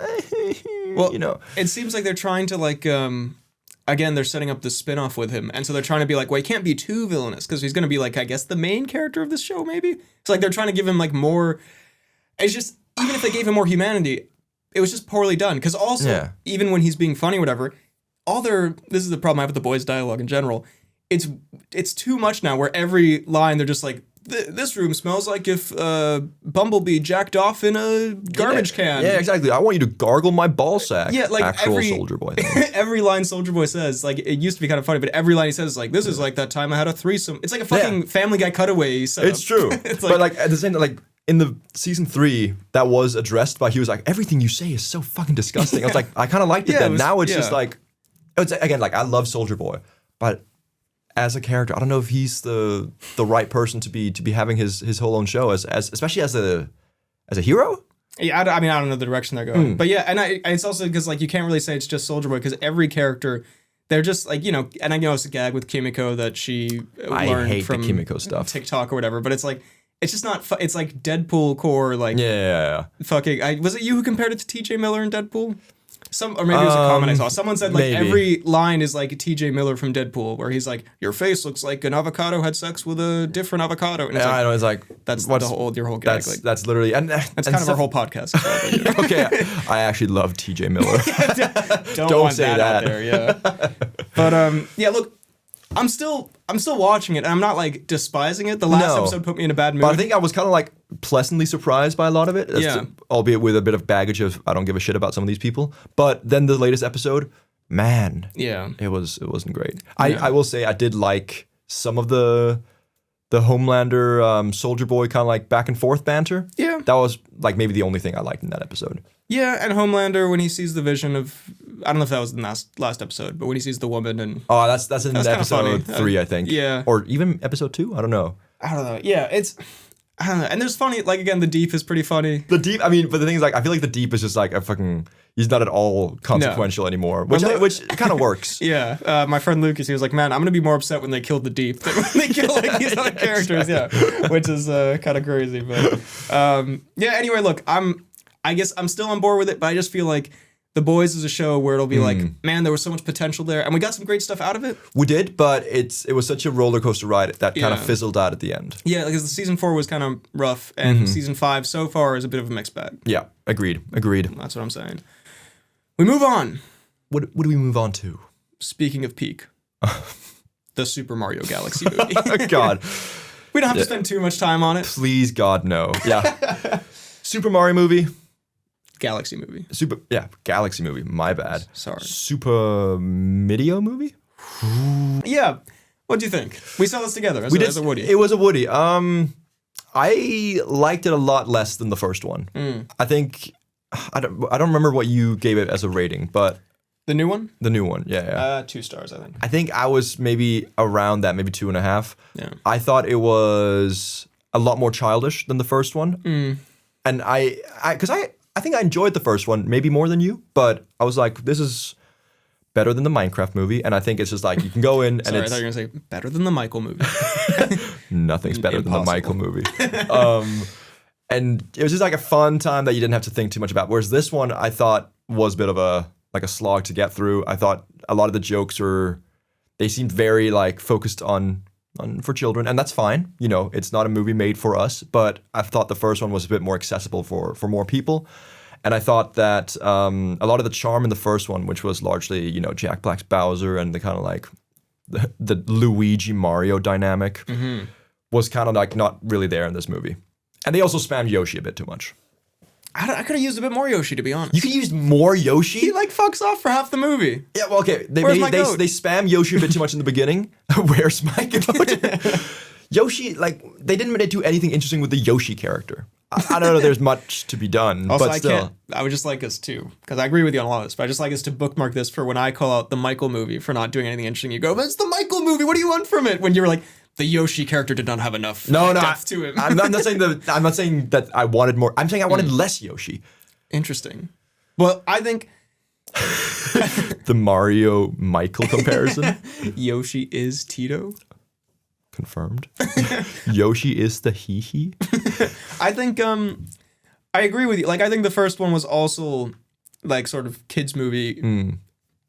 well, you know. It seems like they're trying to like, again, they're setting up the spin-off with him. And so they're trying to be like, well, he can't be too villainous because he's going to be like, I guess, the main character of this show, maybe? It's like they're trying to give him like more, it's just, even if they gave him more humanity, it was just poorly done. Because also, even when he's being funny or whatever, this is the problem I have with the boys' dialogue in general, it's too much now where every line they're just like, this room smells like if Bumblebee jacked off in a garbage can. Yeah, exactly. I want you to gargle my ball sack. Yeah, like actual Soldier Boy thing. Every line Soldier Boy says, like, it used to be kind of funny, but every line he says is like, this is like that time I had a threesome. It's like a fucking Family Guy cutaway setup. It's true. It's but like at the same time, like in the season 3, that was addressed by, he was like, everything you say is so fucking disgusting. I was like, I kind of liked it then. Now it's just like, it's again, like I love Soldier Boy, but as a character, I don't know if he's the right person to be having his whole own show as especially as a hero. Yeah, I mean, I don't know the direction they're going, but yeah, and it's also because like you can't really say it's just Soldier Boy because every character, they're just like, you know, and I know it's a gag with Kimiko that she learned from the Kimiko stuff, TikTok or whatever, but it's like it's just not. It's like Deadpool core, like fucking. Was it you who compared it to T.J. Miller in Deadpool? Or maybe it was a comment I saw. Someone said like every line is like T.J. Miller from Deadpool, where he's like, "Your face looks like an avocado had sex with a different avocado." And it's I know. It's like that's your whole gag. That's literally that's kind of our whole podcast. Okay, I actually love T.J. Miller. Don't want say that out there. Yeah, but yeah. Look, I'm still watching it, and I'm not like despising it. The last episode put me in a bad mood. But I think I was kind of like pleasantly surprised by a lot of it. Albeit with a bit of baggage of I don't give a shit about some of these people. But then the latest episode, man, it wasn't great. I will say I did like some of the Homelander Soldier Boy kind of like back and forth banter. Yeah, that was like maybe the only thing I liked in that episode. Yeah, and Homelander when he sees the vision of, I don't know if that was the last episode, but when he sees the woman and that's in episode 3, I think. Yeah, or even episode 2. I don't know. Yeah, I don't know. And there's funny, like again, the Deep is pretty funny. The Deep, I mean, but the thing is, like, I feel like the Deep is just like a fucking. He's not at all consequential anymore, which kind of works. Yeah, my friend Lucas, he was like, "Man, I'm gonna be more upset when they killed the Deep than when they kill like these other characters." Exactly. Yeah, which is kind of crazy, but yeah. Anyway, look, I guess I'm still on board with it, but I just feel like The Boys is a show where it'll be like, man, there was so much potential there, and we got some great stuff out of it. We did, but it was such a roller coaster ride that kind of fizzled out at the end. Yeah, because the season 4 was kind of rough, and season 5 so far is a bit of a mixed bag. Yeah, agreed. That's what I'm saying. We move on. What do we move on to? Speaking of peak, the Super Mario Galaxy movie. God. We don't have to spend too much time on it. Please, God, no. Yeah. Super Mario movie. Galaxy movie. Galaxy movie. My bad. Sorry. Super Midio movie? Yeah. What do you think? We saw this together as a Woody. It was a Woody. I liked it a lot less than the first one. I think I don't remember what you gave it as a rating, but the new one? The new one, yeah. 2 stars, I think. I think I was maybe around that, maybe 2.5. Yeah. I thought it was a lot more childish than the first one, and I think I enjoyed the first one maybe more than you, but I was like, this is better than the Minecraft movie, and I think it's just like you can go in and Sorry, I thought you were gonna say better than the Michael movie. Nothing's better than the Michael movie. And it was just like a fun time that you didn't have to think too much about. Whereas this one, I thought was a bit of a slog to get through. I thought a lot of the jokes they seemed very like focused on for children, and that's fine. You know, it's not a movie made for us, but I thought the first one was a bit more accessible for more people. And I thought that a lot of the charm in the first one, which was largely, you know, Jack Black's Bowser and the kind of like the Luigi Mario dynamic, was kind of like not really there in this movie. And they also spammed Yoshi a bit too much. I could have used a bit more Yoshi, to be honest. You could use more Yoshi? He like fucks off for half the movie. Yeah, well, okay. They spam Yoshi a bit too much in the beginning. Where's my goat? Yoshi, like, they didn't really do anything interesting with the Yoshi character. I don't know there's much to be done, also, but still. I would just like us to, because I agree with you on a lot of this, but I just like us to bookmark this for when I call out the Michael movie for not doing anything interesting. You go, but it's the Michael movie, what do you want from it? When you were like, the Yoshi character did not have enough depth to him. I'm not saying that I wanted more. I'm saying I wanted less Yoshi. Interesting. Well, I think the Mario Michael comparison. Yoshi is Tito. Confirmed. Yoshi is the hee-hee. I think I agree with you. Like, I think the first one was also like sort of kids movie.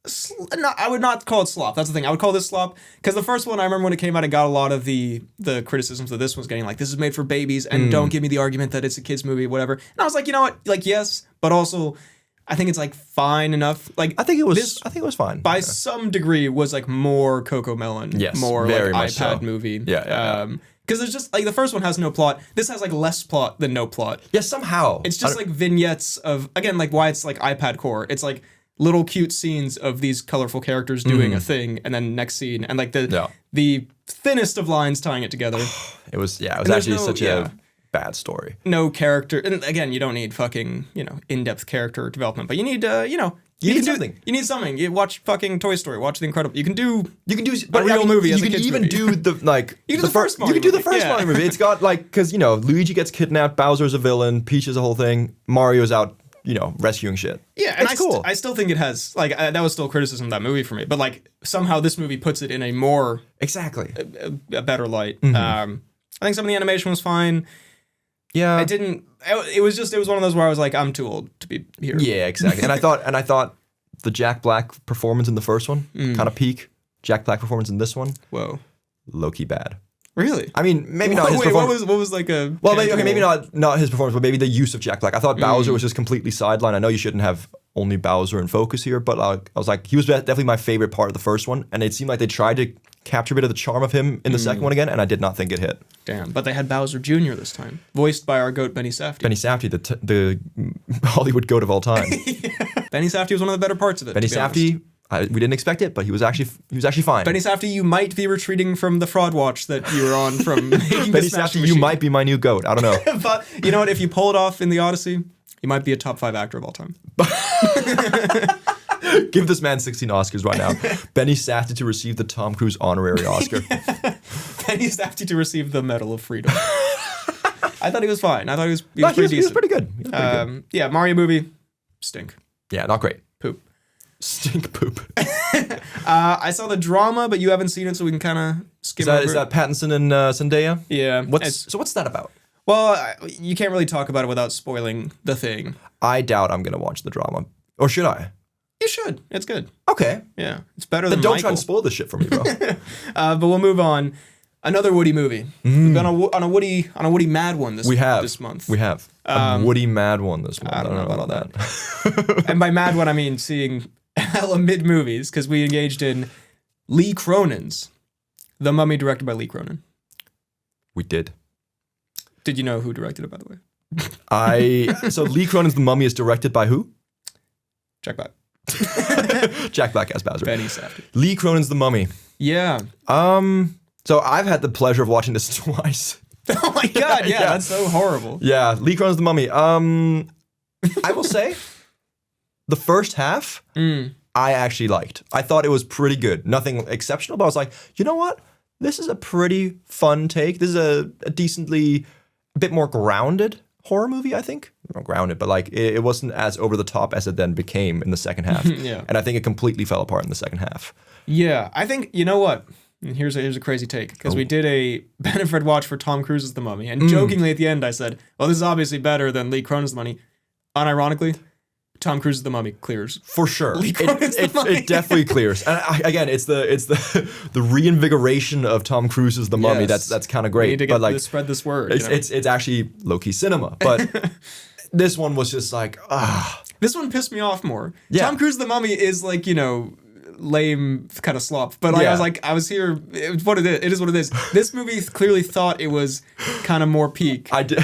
I would not call it slop. That's the thing. I would call this slop because the first one, I remember when it came out, it got a lot of the criticisms that this one's getting. Like, this is made for babies, and don't give me the argument that it's a kids movie, whatever. And I was like, you know what? Like, yes, but also, I think it's like fine enough. Like, I think it was fine by some degree. Was like more Cocomelon, more very like much iPad so. movie. Yeah. Because there's just like the first one has no plot. This has like less plot than no plot. Yeah, somehow it's just like vignettes of, again, like why it's like iPad core. It's like little cute scenes of these colorful characters doing a thing, and then next scene, and like the thinnest of lines tying it together. It was actually such a bad story. No character, and again, you don't need fucking, you know, in-depth character development, but you need you need something. You need something. You watch fucking Toy Story. Watch The Incredible. You can do a real movie. You can even do the like. You can do the first Mario movie. You can do the first Mario movie. It's got like, because, you know, Luigi gets kidnapped, Bowser's a villain, Peach is a whole thing, Mario's out, you know, rescuing shit. Yeah, and it's cool. I still think it has, like, that was still criticism of that movie for me, but like somehow this movie puts it in a more a better light. I think some of the animation was fine. Yeah, it was one of those where I was like, I'm too old to be here. Yeah, exactly. and I thought the Jack Black performance in the first one kind of peak. Jack Black performance in this one, whoa, low-key bad. Really? I mean, maybe not his performance. What was like a... Well, maybe not his performance, but maybe the use of Jack Black. I thought Bowser was just completely sidelined. I know you shouldn't have only Bowser in focus here, but I was like, he was definitely my favorite part of the first one, and it seemed like they tried to capture a bit of the charm of him in the second one again, and I did not think it hit. Damn, but they had Bowser Jr. this time, voiced by our goat Benny Safdie. Benny Safdie, the Hollywood goat of all time. Benny Safdie was one of the better parts of it. Benny Safdie... we didn't expect it, but he was actually fine. Benny Safdie, you might be retreating from the fraud watch that you were on from making Benny Safdie, you might be my new goat. I don't know. But you know what? If you pull it off in the Odyssey, you might be a top 5 actor of all time. Give this man 16 Oscars right now. Benny Safdie to receive the Tom Cruise honorary Oscar. Benny Safdie to receive the Medal of Freedom. I thought he was fine. I thought he was pretty decent. He was pretty good. Yeah, Mario movie, stink. Yeah, not great. Poop. Stink poop. I saw the drama, but you haven't seen it, so we can kind of skim over it. Is that Pattinson and Zendaya? Yeah. What's that about? Well, you can't really talk about it without spoiling the thing. I doubt I'm going to watch the drama. Or should I? You should. It's good. Okay. Yeah, it's better Then than don't Michael. try and spoil this shit for me, bro. But we'll move on. Another Woody movie. We've been on a Woody mad one this month. We have. A Woody mad one this month. I don't know about all that. And by mad one, I mean seeing hella mid movies, because we engaged in Lee Cronin's The Mummy, directed by Lee Cronin. We did. Did you know who directed it, by the way? So Lee Cronin's The Mummy is directed by who? Jack Black. Jack Black as Bowser. Benny Safdie. Lee Cronin's The Mummy. Yeah. So I've had the pleasure of watching this twice. Oh my god, yeah, that's so horrible. Yeah, Lee Cronin's The Mummy. I will say, the first half, I actually liked. I thought it was pretty good. Nothing exceptional, but I was like, you know what? This is a pretty fun take. This is a decently, a bit more grounded horror movie, I think. Not grounded, but like it wasn't as over the top as it then became in the second half. Yeah. And I think it completely fell apart in the second half. Yeah, I think, you know what? And here's a crazy take, because we did a benefit watch for Tom Cruise's The Mummy, and jokingly at the end I said, well, this is obviously better than Lee Cronin's The Mummy. Unironically, Tom Cruise's The Mummy clears. For sure. Lee Cronin's The Mummy. It definitely clears. And again, it's the reinvigoration of Tom Cruise's The Mummy. Yes. That's kind of great. We need to spread this word. It's actually low-key cinema. But this one was just like, This one pissed me off more. Yeah. Tom Cruise The Mummy is like, lame kind of slop. But I was here, it's what it is. It is what it is. This movie clearly thought it was kind of more peak. I did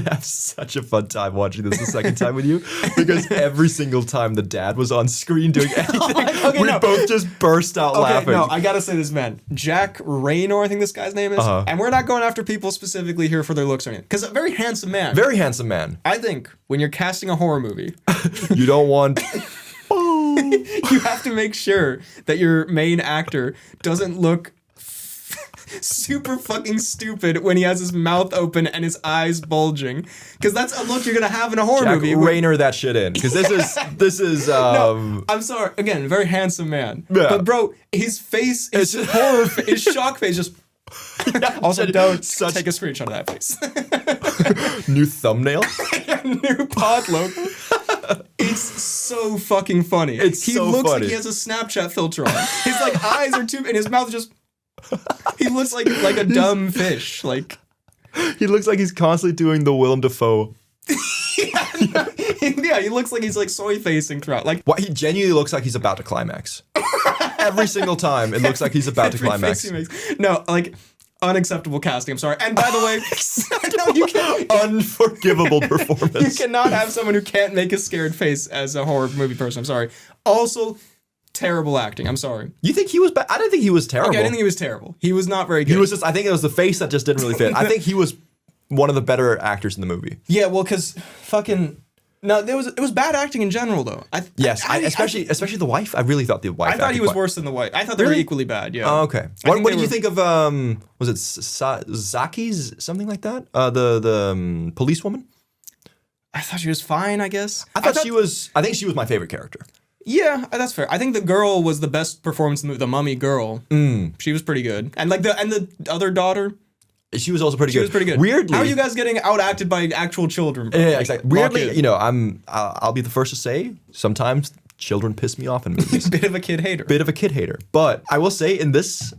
have such a fun time watching this the second time with you, because every single time the dad was on screen doing anything, we both just burst out laughing. No, I gotta say this, man. Jack Raynor, I think this guy's name is. And we're not going after people specifically here for their looks or anything. Because a very handsome man. Very handsome man. I think when you're casting a horror movie, you don't want... you have to make sure that your main actor doesn't look super fucking stupid when he has his mouth open and his eyes bulging, because that's a look you're gonna have in a horror movie. Raynor that shit in, because this is No, I'm sorry. Again, very handsome man. Yeah. But bro, his face is horror. His shock face just. Also, don't take a screenshot of that face. New thumbnail. New pod logo. It's so fucking funny. He looks like he has a Snapchat filter on. His like eyes are too, and his mouth is just. He looks like a dumb fish. Like he looks like he's constantly doing the Willem Dafoe. Yeah, he looks like he's like soy facing throughout. Like what, he genuinely looks like he's about to climax. Every single time, it looks like he's about to climax. No, like. Unacceptable casting. I'm sorry. And by the way, no, you can't. Unforgivable performance. You cannot have someone who can't make a scared face as a horror movie person. I'm sorry. Also, terrible acting. I'm sorry. You think he was bad? I didn't think he was terrible. Okay, I didn't think he was terrible. He was not very good. He was just. I think it was the face that just didn't really fit. I think he was one of the better actors in the movie. Yeah, well, because fucking. No, it was bad acting in general, though. Especially the wife. I really thought the wife. I thought he was worse than the wife. I thought they were equally bad. Yeah. Oh, okay. What did you think of? Was it Zaki's something like that? The policewoman. I thought she was fine. I guess. I thought she was. I think she was my favorite character. Yeah, that's fair. I think the girl was the best performance in the movie. The Mummy girl. She was pretty good, and the other daughter. She was also pretty good. She was pretty good. Weirdly, how are you guys getting outacted by actual children? Yeah, exactly. Weirdly, I'll be the first to say sometimes children piss me off in movies. Bit of a kid hater. But I will say in this,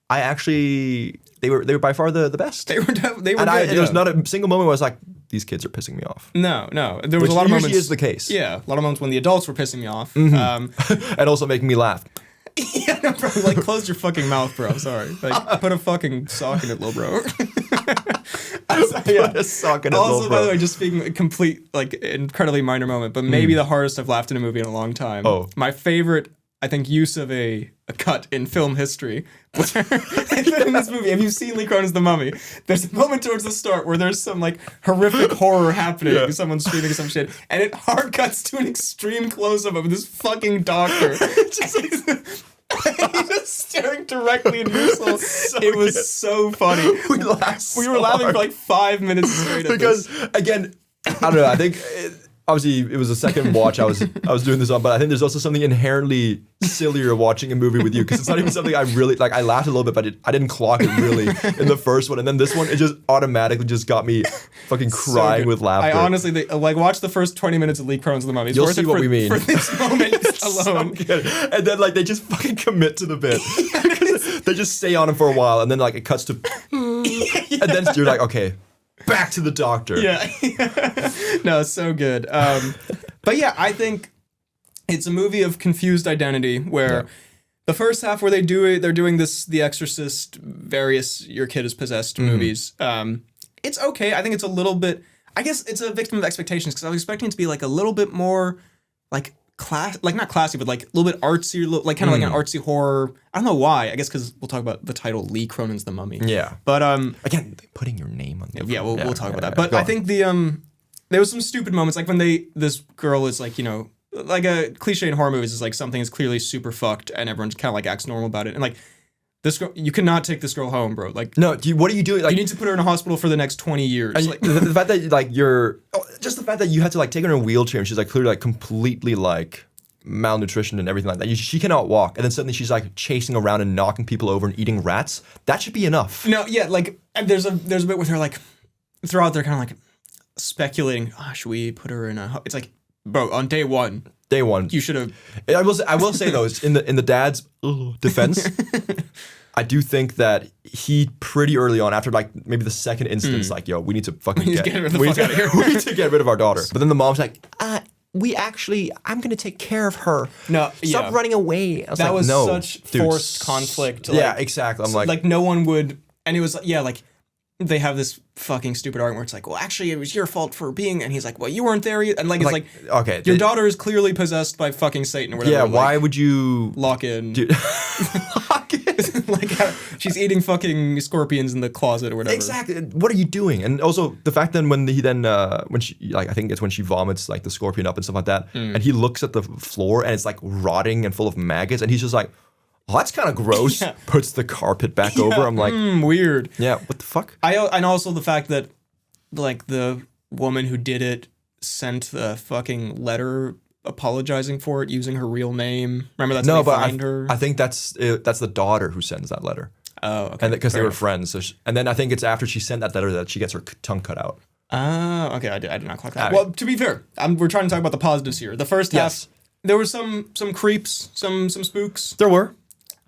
I actually they were by far the best. They were good. There's not a single moment where I was like, these kids are pissing me off. No. There was a lot of moments. Which usually is the case. Yeah, a lot of moments when the adults were pissing me off. And also making me laugh. Yeah, no, bro, like close your fucking mouth, bro. I'm sorry. Like put a fucking sock in it, little bro. Put a sock in it, also, little bro. by the way, just speaking a complete, like incredibly minor moment, but maybe the hardest I've laughed in a movie in a long time. Oh. My favorite, I think, use of a cut in film history. In this movie, have you seen Lee Cronin's The Mummy? There's a moment towards the start where there's some like horrific horror happening. Yeah. Someone's screaming some shit, and it hard cuts to an extreme close-up of this fucking doctor. He's just staring directly into yourself. It was so funny. We laughed so We were laughing hard. for like 5 minutes straight. Because again, I don't know. I think obviously it was the second watch I was doing this on, but I think there's also something inherently sillier watching a movie with you because it's not even something I really like. I laughed a little bit, but I didn't clock it really in the first one, and then this one it just automatically just got me fucking crying with laughter. I honestly watch the first 20 minutes of Lee Cronin's The Mummy. You'll see what we mean for this moment alone. So and then like they just fucking commit to the bit. They just stay on him for a while, and then like it cuts to, and then you're like, okay. Back to the doctor. Yeah. No, it's so good. But yeah, I think it's a movie of confused identity where the first half where they're doing this The Exorcist, various your kid is possessed movies. It's okay. I think it's a little bit, I guess it's a victim of expectations because I was expecting it to be like a little bit more like not classy, but like a little bit artsy, like kind of like an artsy horror. I don't know why. I guess because we'll talk about the title Lee Cronin's The Mummy. Yeah. But again, putting your name on the we'll talk about that. But I think there was some stupid moments like when this girl is like, you know, like a cliche in horror movies is like something is clearly super fucked and everyone kind of like acts normal about it. And like this girl, you cannot take this girl home, bro. Like, no, what are you doing? Like, you need to put her in a hospital for the next 20 years. Like, the fact that like just the fact that you had to like take her in a wheelchair and she's like clearly like completely like malnutrition and everything like that. She cannot walk, and then suddenly she's like chasing around and knocking people over and eating rats. That should be enough. No, yeah, like and there's a bit with her like throughout they're kind of like speculating. Should we put her in a? It's like, bro, on day one, you should have. I will say though, in the dad's defense, I do think that he pretty early on, after like maybe the second instance, like, yo, we need to fucking get her the fuck out of here. We need to get rid of our daughter. But then the mom's like, I'm gonna take care of her. No, stop running away. That was such forced conflict. Yeah, exactly. I'm like no one would, and it was like they have this fucking stupid argument where it's like, well, actually, it was your fault for being, and he's like, well, you weren't there, and like it's like okay, your daughter is clearly possessed by fucking Satan or whatever. Yeah, why would you lock in? Lock in. Like she's eating fucking scorpions in the closet or whatever. Exactly. What are you doing? And also the fact that when she like I think it's when she vomits like the scorpion up and stuff like that, and he looks at the floor and it's like rotting and full of maggots, and he's just like, oh, that's kind of gross. Yeah. Puts the carpet back over. I'm like, weird. Yeah, what the fuck? And also the fact that like the woman who did it sent the fucking letter apologizing for it using her real name. Remember that's how they find her? I think that's the daughter who sends that letter. Oh, okay. And because they were friends. So and then I think it's after she sent that letter that she gets her tongue cut out. Oh, okay. I did not clock that. Well, to be fair, we're trying to talk about the positives here. The first half, there were some creeps, some spooks. There were.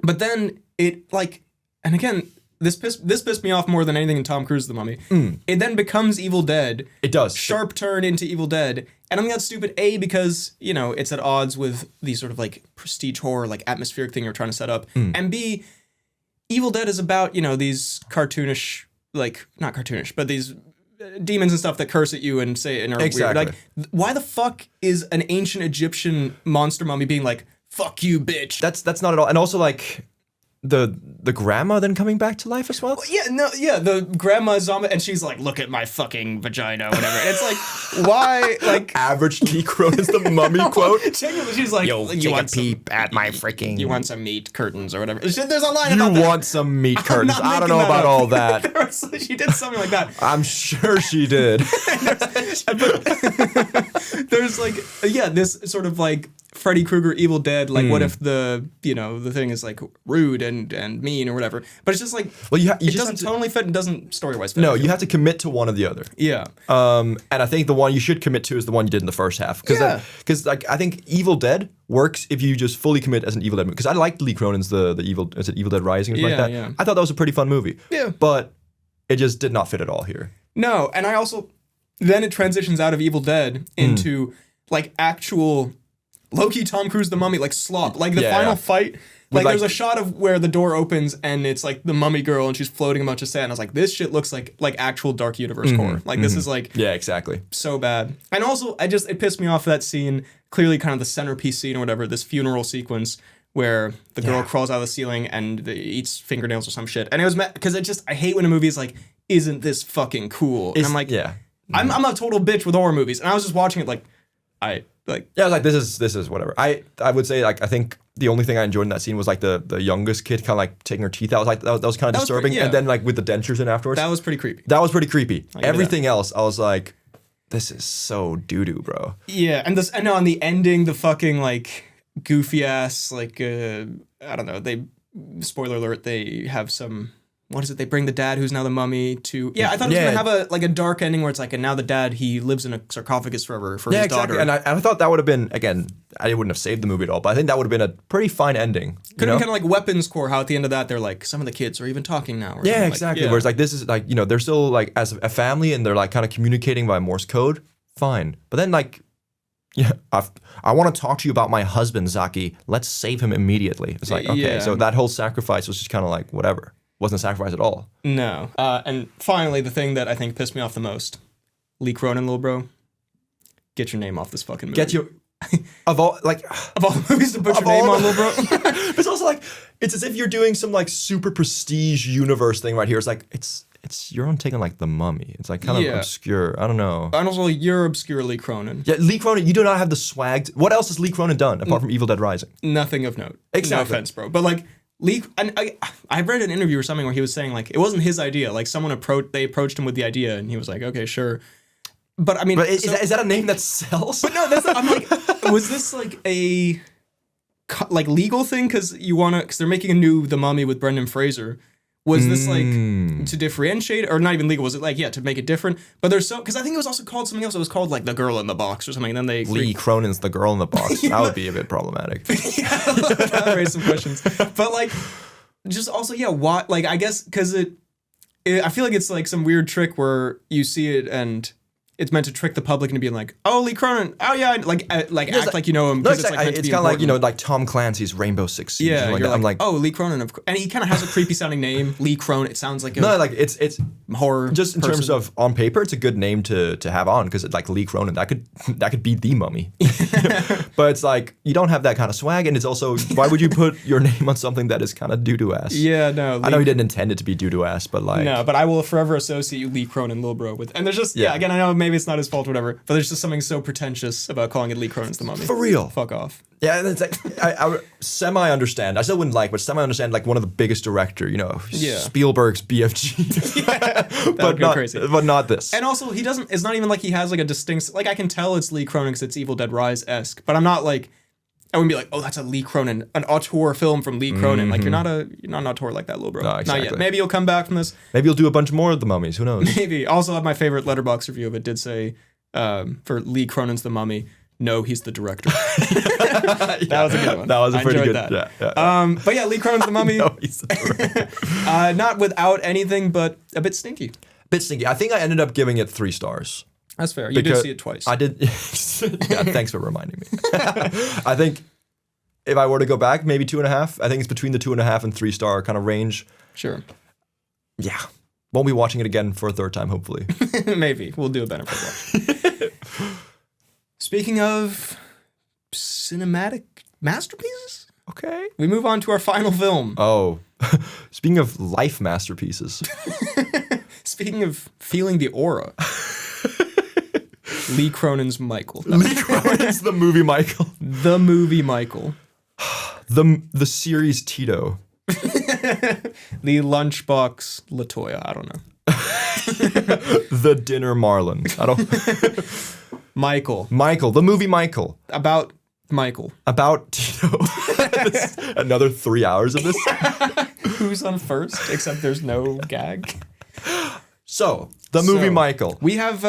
But then it like, and again, this pissed me off more than anything in Tom Cruise's The Mummy. It then becomes Evil Dead. It does. Sharp turn into Evil Dead. And I think that's stupid, A, because, you know, it's at odds with these sort of like prestige horror, like atmospheric thing you're trying to set up. And B, Evil Dead is about, you know, these cartoonish, like, not cartoonish, but these demons and stuff that curse at you and say and are weird. Like, why the fuck is an ancient Egyptian monster mummy being like, fuck you, bitch? That's not at all. And also, like, the grandma then coming back to life as well? The grandma zombie, and she's like, look at my fucking vagina, whatever. And it's like, why, like... Average Lee Cronin's The Mummy quote. She's like, yo, you want a peep at my freaking... You want some meat curtains or whatever. There's a line about that. You want some meat curtains. I don't know about all that. She did something like that. I'm sure she did. There's like, this sort of like Freddy Krueger Evil Dead, like what if the thing is like rude and mean or whatever, but it's just like, well, it doesn't tonally fit and doesn't story-wise fit. No, you have to commit to one or the other. Yeah. And I think the one you should commit to is the one you did in the first half. Because like I think Evil Dead works if you just fully commit as an Evil Dead movie. Because I liked Lee Cronin's the Evil Dead Rising or something like that. Yeah. I thought that was a pretty fun movie. Yeah. But it just did not fit at all here. No, and I also then it transitions out of Evil Dead into like actual low-key Tom Cruise The Mummy, like slop. Like the final fight, like there's a shot of where the door opens and it's like the mummy girl and she's floating a bunch of sand. And I was like, this shit looks like actual Dark Universe core. Like this is like exactly so bad. And also it pissed me off that scene, clearly kind of the centerpiece scene or whatever, this funeral sequence where the girl crawls out of the ceiling and eats fingernails or some shit. And it was because I hate when a movie is like, isn't this fucking cool? And I'm like, I'm a total bitch with horror movies. And I was just watching it like, I was like, this is whatever. I would say like I think the only thing I enjoyed in that scene was like the youngest kid kind of like taking her teeth out. Like that was kind of disturbing. And then like with the dentures in afterwards, that was pretty creepy. Everything else, I was like, this is so doo-doo, bro. Yeah, and on the ending, the fucking like goofy ass like I don't know. They spoiler alert. They have some. What is it? They bring the dad, who's now the mummy, to... Yeah, I thought it was going to have a dark ending where it's like, and now the dad, he lives in a sarcophagus forever for his daughter. And I thought that would have been, again, I wouldn't have saved the movie at all, but I think that would have been a pretty fine ending. Could have been kind of like Weapons Core, how at the end of that, they're like, some of the kids are even talking now. Or yeah, exactly. Like, Whereas like, this is like, they're still like, as a family, and they're like kind of communicating by Morse code, fine. But then like, I want to talk to you about my husband, Zaki. Let's save him immediately. It's like, okay, so that whole sacrifice was just kind of like, whatever. Wasn't a sacrifice at all. No. And finally, the thing that I think pissed me off the most, Lee Cronin, little bro, get your name off this fucking movie. Get your... Of all the movies to put your name on, little bro. It's also like, it's as if you're doing some like super prestige universe thing right here. It's like, it's your own take on like The Mummy. It's like kind of obscure. I don't know. And also, you're obscure Lee Cronin. Yeah, Lee Cronin, you do not have the swag. What else has Lee Cronin done apart from Evil Dead Rising? Nothing of note. Exactly. No offense, bro. But like, Lee, and I read an interview or something where he was saying like it wasn't his idea. Like they approached him with the idea, and he was like, okay, sure. But I mean, is that a name that sells? But no, I'm like, was this like a like legal thing? Because they're making a new The Mummy with Brendan Fraser. Was this like to differentiate, or not even legal? Was it like to make it different? But there's because I think it was also called something else. It was called like The Girl in the Box or something. And then Lee Cronin's The Girl in the Box. That would be a bit problematic. That raised some questions. But like, just also why? Like I guess because I feel like it's like some weird trick where you see it and it's meant to trick the public into being like, oh, Lee Cronin, oh yeah, act like you know him. No, it's kind of like like Tom Clancy's Rainbow Six Siege. Yeah, I'm like, oh, Lee Cronin, and he kind of has a creepy sounding name, Lee Cronin. It sounds like it's horror. Just in terms of on paper, it's a good name to have on because it's like Lee Cronin. That could be the Mummy. But it's like you don't have that kind of swag, and it's also why would you put your name on something that is kind of doo-doo ass? Yeah, no. I know he didn't intend it to be doo-doo ass, but like no, but I will forever associate you Lee Cronin, little bro, with, and there's just again I know maybe it's not his fault, whatever, but there's just something so pretentious about calling it Lee Cronin's The Mummy. For real. Fuck off. Yeah, and it's like I semi-understand. I still wouldn't like, but semi-understand like one of the biggest director, Spielberg's BFG. But not this. And also, it's not even like he has like a distinct, like I can tell it's Lee Cronin because it's Evil Dead Rise-esque, but I'm not like, I wouldn't be like, oh, that's a Lee Cronin, an auteur film from Lee Cronin. Mm-hmm. Like you're not an auteur like that, little bro. No, exactly. Not yet. Maybe you'll come back from this. Maybe you'll do a bunch more of The Mummies. Who knows? Maybe. Also, my favorite Letterboxd review of it did say, for Lee Cronin's The Mummy, no, he's the director. That was a good one. That was a pretty good. That. Yeah. But yeah, Lee Cronin's The Mummy. No, he's the director. Not without anything, but a bit stinky. I think I ended up giving it 3 stars. That's fair. You did see it twice. I did. Yeah, thanks for reminding me. I think if I were to go back, maybe 2.5. I think it's between the 2.5 and 3 star kind of range. Sure. Yeah. Won't be watching it again for a 3rd time, hopefully. Maybe. We'll do a benefit watch. Speaking of cinematic masterpieces, okay, we move on to our final film. Oh, speaking of life masterpieces. Speaking of feeling the aura. Lee Cronin's Michael. Lee Cronin's The Movie Michael. The Movie Michael. The series Tito. The Lunchbox Latoya. I don't know. The Dinner Marlin. I don't. Michael. The movie Michael. About Michael. About Tito. Another 3 hours of this. Who's on first? Except there's no gag. So, the movie Michael. We have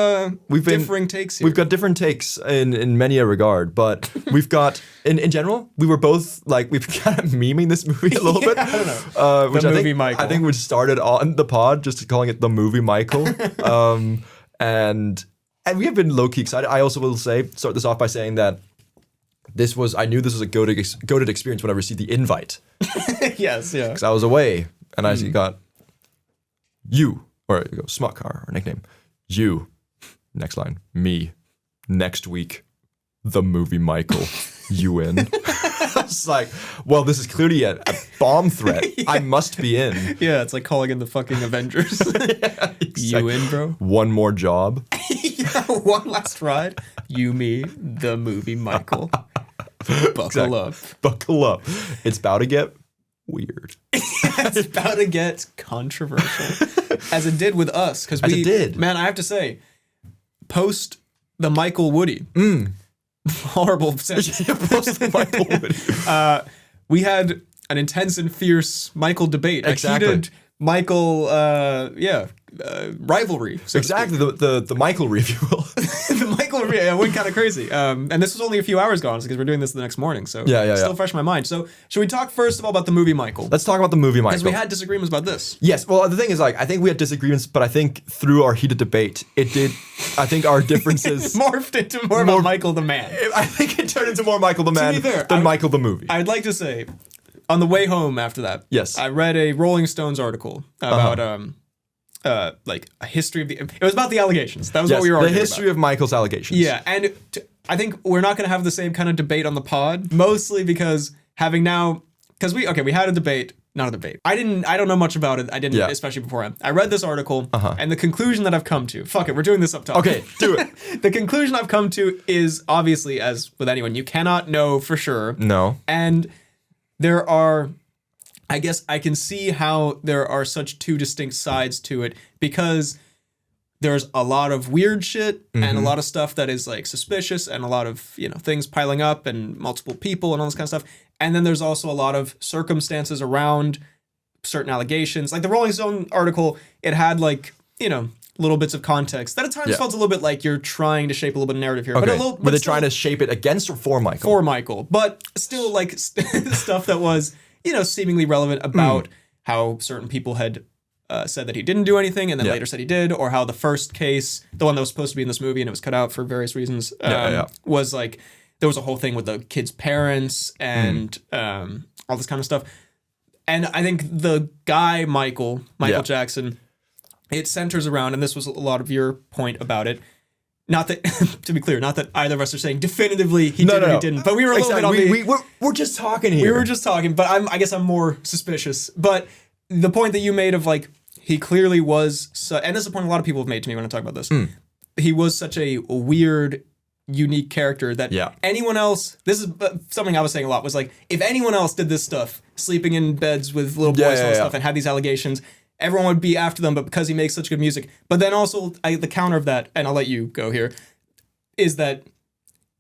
differing takes here. We've got different takes in many a regard, but we've got, in general, we were both, like, we've kind of memeing this movie a little bit. I don't know. Which the movie Michael. I think we started on the pod just calling it The Movie Michael. And we have been low-key excited. I also will start this off by saying that I knew this was a goated experience when I received the invite. Yes, yeah. Because I was away, and I got you. Or you go, Smuckar, our nickname. You. Next line. Me. Next week. The Movie Michael. You in. I was like, well, this is clearly a bomb threat. Yeah. I must be in. Yeah, it's like calling in the fucking Avengers. Yeah, exactly. You in, bro? One more job. Yeah, one last ride. You, me, the Movie Michael. Buckle up. Buckle up. It's about to get weird. It's about to get controversial. As it did with us. As it did. Man, I have to say, post the Michael Woody. Horrible sentence. Michael Woody. We had an intense and fierce Michael debate. Exactly. A heated Michael, rivalry. So Exactly, the Michael if you will. the Michael, it went kind of crazy. And this was only a few hours ago, because we're doing this the next morning. So still fresh in my mind. So should we talk first of all about the movie Michael? Let's talk about the movie Michael. Because we had disagreements about this. Yes, well, the thing is, like, I think we had disagreements, but I think through our heated debate, it did, I think our differences... morphed into more about Michael the man. I think it turned into more Michael the man than Michael the movie. I'd like to say, on the way home after that, yes, I read a Rolling Stones article about like a history of the. It was about the allegations. That was what we were arguing about. The history of Michael's allegations. Yeah, and I think we're not going to have the same kind of debate on the pod, mostly because we had a debate. Not a debate. I don't know much about it. I didn't, especially beforehand. I read this article, and the conclusion that I've come to. Fuck it, we're doing this up top. Okay, do it. The conclusion I've come to is obviously, as with anyone, you cannot know for sure. No. And there are, I guess I can see how there are such two distinct sides to it, because there's a lot of weird shit and a lot of stuff that is like suspicious and a lot of, things piling up and multiple people and all this kind of stuff. And then there's also a lot of circumstances around certain allegations. Like the Rolling Stone article, it had like, little bits of context that at times felt a little bit like you're trying to shape a little bit of narrative here. Okay. But were they trying to shape it against or for Michael? For Michael. But still like stuff that was, seemingly relevant about how certain people had said that he didn't do anything and then later said he did, or how the first case, the one that was supposed to be in this movie and it was cut out for various reasons, was like, there was a whole thing with the kid's parents and all this kind of stuff. And I think the guy, Michael Jackson, it centers around, and this was a lot of your point about it, not that, to be clear, not that either of us are saying definitively he did or he didn't, but we were a little bit on we're just talking here. We were just talking, but I guess I'm more suspicious. But the point that you made of like, he clearly was, and this is a point a lot of people have made to me when I talk about this, he was such a weird, unique character that anyone else, this is something I was saying a lot, was like, if anyone else did this stuff, sleeping in beds with little boys and stuff, and had these allegations, everyone would be after them, but because he makes such good music. But then also, the counter of that, and I'll let you go here, is that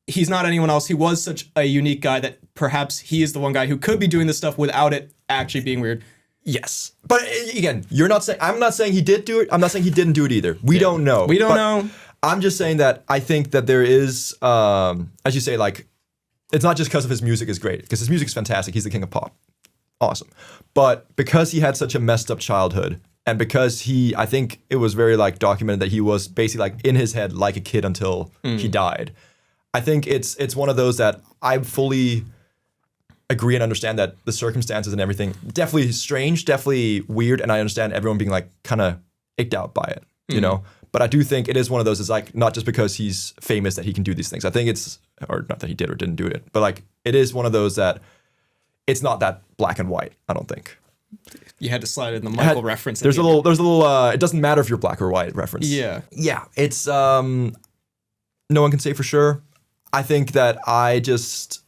he's not anyone else. He was such a unique guy that perhaps he is the one guy who could be doing this stuff without it actually being weird. Yes. But again, I'm not saying he did do it. I'm not saying he didn't do it either. We don't know. We don't know. I'm just saying that I think that there is, as you say, like, it's not just because of his music is great, because his music is fantastic. He's the king of pop. Awesome. But because he had such a messed up childhood, and because I think it was very like documented that he was basically like in his head like a kid until he died. I think it's one of those that I fully agree and understand that the circumstances and everything, definitely strange, definitely weird, and I understand everyone being like kind of icked out by it, you know? But I do think it is one of those, it's like, not just because he's famous that he can do these things. I think it's, or not that he did or didn't do it, but like, it is one of those that it's not that black and white, I don't think. You had to slide in the Michael reference. There's a little, it doesn't matter if you're black or white reference. Yeah. Yeah, it's, no one can say for sure. I think that I just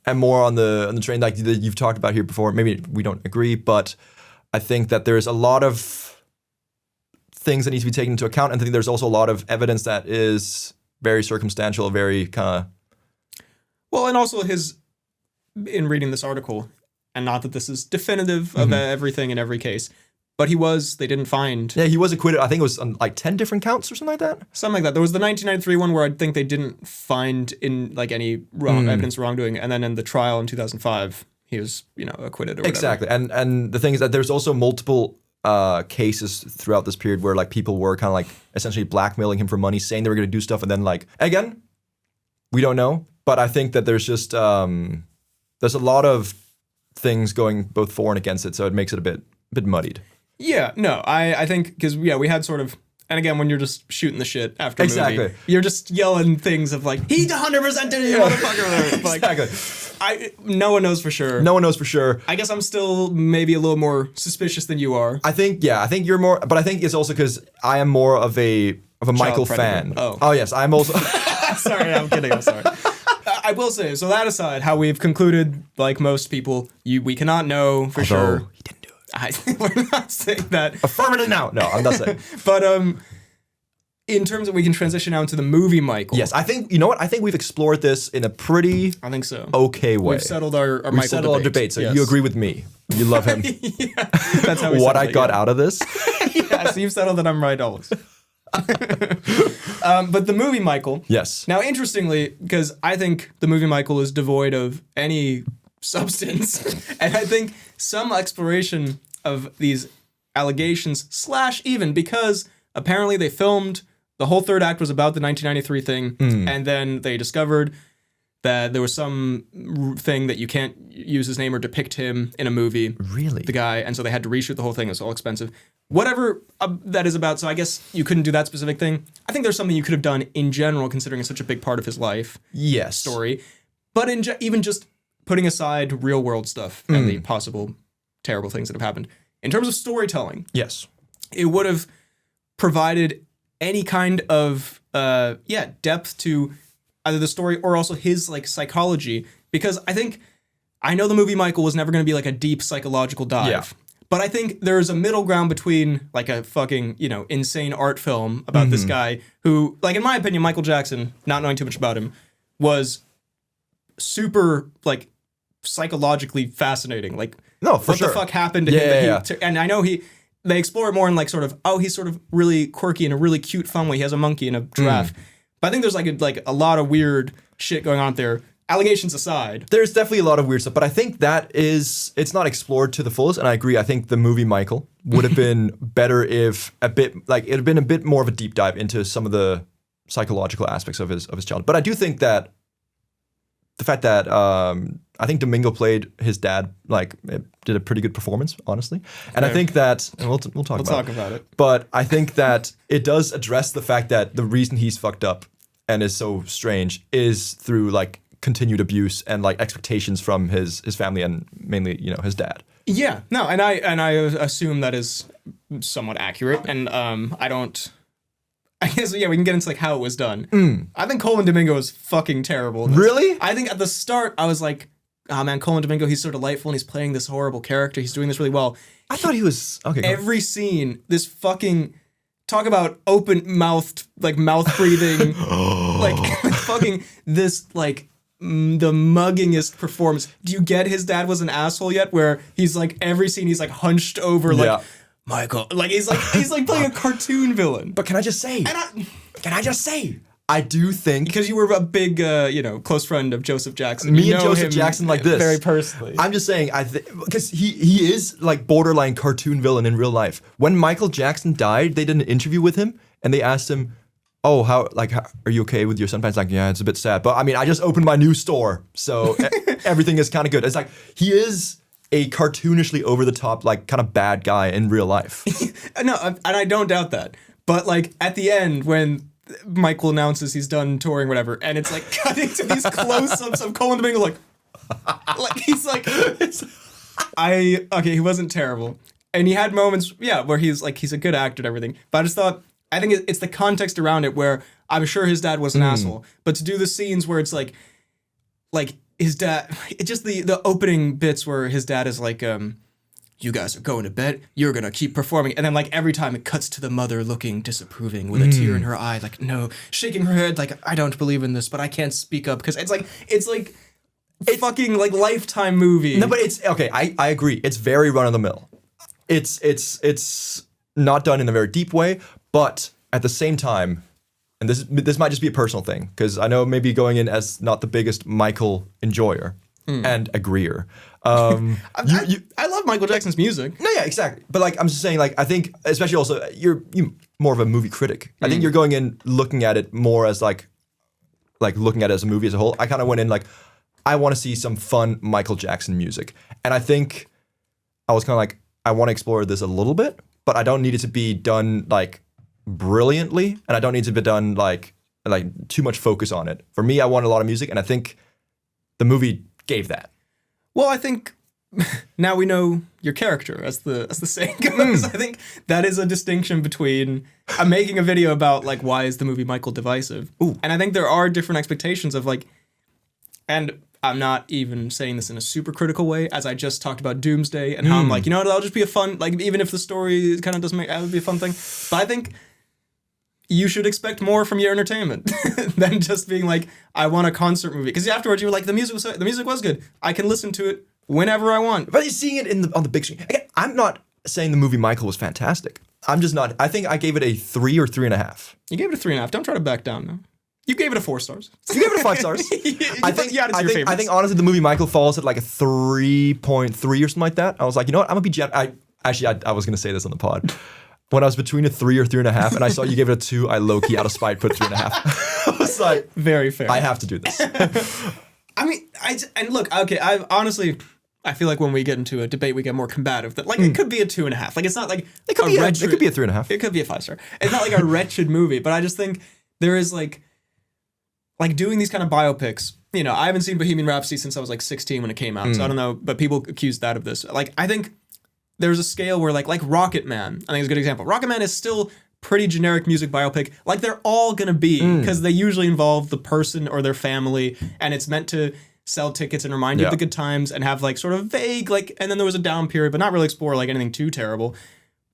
am more on the train like you've talked about here before. Maybe we don't agree, but I think that there's a lot of things that need to be taken into account. And I think there's also a lot of evidence that is very circumstantial, very kind of... Well, and also in reading this article, and not that this is definitive of everything in every case, but they didn't find... Yeah, he was acquitted. I think it was on like 10 different counts or something like that. Something like that. There was the 1993 one where I think they didn't find in like any evidence of wrongdoing. And then in the trial in 2005, he was, acquitted or whatever. Exactly. And the thing is that there's also multiple cases throughout this period where like people were kind of like essentially blackmailing him for money, saying they were going to do stuff. And then like, again, we don't know. But I think that there's just, there's a lot of things going both for and against it. So it makes it a bit muddied. Yeah, no, I think, because, we had sort of, and again, when you're just shooting the shit after a movie, you're just yelling things of like, he 100% did it, you motherfucker. Like, no one knows for sure. No one knows for sure. I guess I'm still maybe a little more suspicious than you are. I think you're more, but I think it's also because I am more of a Michael fan. Oh, yes, I'm also. Sorry, I'm kidding, I'm sorry. I will say, so that aside, how we've concluded, like most people, we cannot know for sure. He didn't do it. We're not saying that. Affirmative now. No, I'm not saying. But in terms of we can transition now into the movie Michael. Yes, I think, you know what? I think we've explored this in a pretty I think so. okay way. We've settled our Michael settled our debate, so yes. you agree with me. You love him. Yeah, that's how we What settled I it, got yeah. out of this? Yeah, so you've settled that I'm right always. But the movie Michael. Yes. Now, interestingly, because I think the movie Michael is devoid of any substance, and I think some exploration of these allegations / even because apparently they filmed the whole third act was about the 1993 thing, and then they discovered that there was some thing that you can't use his name or depict him in a movie. Really? The guy, and so they had to reshoot the whole thing. It was all expensive. Whatever that is about, so I guess you couldn't do that specific thing. I think there's something you could have done in general, considering it's such a big part of his life Yes. story. But even just putting aside real world stuff and the possible terrible things that have happened, in terms of storytelling, Yes. it would have provided any kind of depth to either the story or also his like psychology, because I know the movie Michael was never going to be like a deep psychological dive. Yeah. But I think there's a middle ground between like a fucking, insane art film about this guy who, like, in my opinion, Michael Jackson, not knowing too much about him, was super like psychologically fascinating. Like, No, for what sure. the fuck happened to him? Yeah, That and I know they explore it more in like sort of, he's sort of really quirky in a really cute, fun way. He has a monkey and a giraffe. But I think there's like a lot of weird shit going on there. Allegations aside. There's definitely a lot of weird stuff, but I think it's not explored to the fullest, and I agree. I think the movie Michael would have been better if it had been a bit more of a deep dive into some of the psychological aspects of his childhood. But I do think that the fact that I think Domingo played his dad, did a pretty good performance, honestly. And I think that, and we'll talk about it. But I think that it does address the fact that the reason he's fucked up and is so strange is through like continued abuse and like expectations from his family and mainly, his dad. Yeah, no, and I assume that is somewhat accurate, and I guess, we can get into like how it was done. I think Colin Domingo is fucking terrible. Really? I think at the start I was like, oh man, Colin Domingo, he's so delightful and he's playing this horrible character. He's doing this really well. I thought he was okay. Every scene, this fucking talk about open mouthed, like mouth breathing, like fucking this like the muggingest performance. Do you get his dad was an asshole yet? Where he's like every scene he's like hunched over like Michael, like he's like playing a cartoon villain. But can I just say? I do think because you were a big close friend of Joseph Jackson. Me and Joseph Jackson like this very personally. I'm just saying because he is like borderline cartoon villain in real life. When Michael Jackson died, they did an interview with him and they asked him, "Oh, how are you okay with your son?" He's like, "Yeah, it's a bit sad, but I mean, I just opened my new store, so everything is kind of good." It's like he is a cartoonishly over the top, like kind of bad guy in real life. No, and I don't doubt that. But like at the end when Michael announces he's done touring, whatever, and it's like cutting to these close-ups of Colin Domingo, like he's like, he wasn't terrible, and he had moments, where he's a good actor and everything. But I just thought, I think it's the context around it where I'm sure his dad was an asshole, but to do the scenes where it's like his dad, it's just the opening bits where his dad is like, you guys are going to bed, you're gonna keep performing, and then like every time it cuts to the mother looking disapproving with a tear in her eye, like no, shaking her head like I don't believe in this, but I can't speak up because it's fucking like Lifetime movie. No, but it's okay. I agree. It's very run of the mill. It's not done in a very deep way, but at the same time, and this might just be a personal thing because I know maybe going in as not the biggest Michael enjoyer and agreeer. I love Michael Jackson's music. No, yeah, exactly. But like I'm just saying, like I think, especially also you're more of a movie critic. I think you're going in looking at it more as like looking at it as a movie as a whole. I kind of went in like I want to see some fun Michael Jackson music, and I think I was kind of like I want to explore this a little bit, but I don't need it to be done like brilliantly, and I don't need to be done like too much focus on it. For me, I want a lot of music, and I think the movie gave that. Well, I think now we know your character, as the saying goes. I think that is a distinction between making a video about like why is the movie Michael divisive, and I think there are different expectations of like, and I'm not even saying this in a super critical way, as I just talked about Doomsday and how I'm like, that'll just be a fun, like even if the story kind of doesn't make, that would be a fun thing. But I think you should expect more from your entertainment than just being like, I want a concert movie. Because afterwards you were like, the music was good. I can listen to it whenever I want. But you're seeing it on the big screen. Again, I'm not saying the movie Michael was fantastic. I'm just not. I think I gave it a 3 or 3.5. You gave it a 3.5. Don't try to back down now. You gave it a 4 stars. You gave it a 5 stars. I think honestly the movie Michael falls at like a 3.3 or something like that. I was like, you know what? I'm gonna be I was gonna say this on the pod. When I was between a 3 or 3.5, and I saw you gave it a 2, I low-key out of spite put 3.5. I was like, very fair. I have to do this. I mean, I feel like when we get into a debate, we get more combative. That it could be a 2.5. Like it's not like it could be a 3.5. It could be a 5 star. It's not like a wretched movie, but I just think there is like doing these kind of biopics. You know, I haven't seen Bohemian Rhapsody since I was like 16 when it came out, so I don't know. But people accuse that of this. Like I think there's a scale where like Rocket Man, I think is a good example. Rocket Man is still pretty generic music biopic. Like they're all gonna be because they usually involve the person or their family, and it's meant to sell tickets and remind you of the good times and have like sort of vague and then there was a down period, but not really explore like anything too terrible.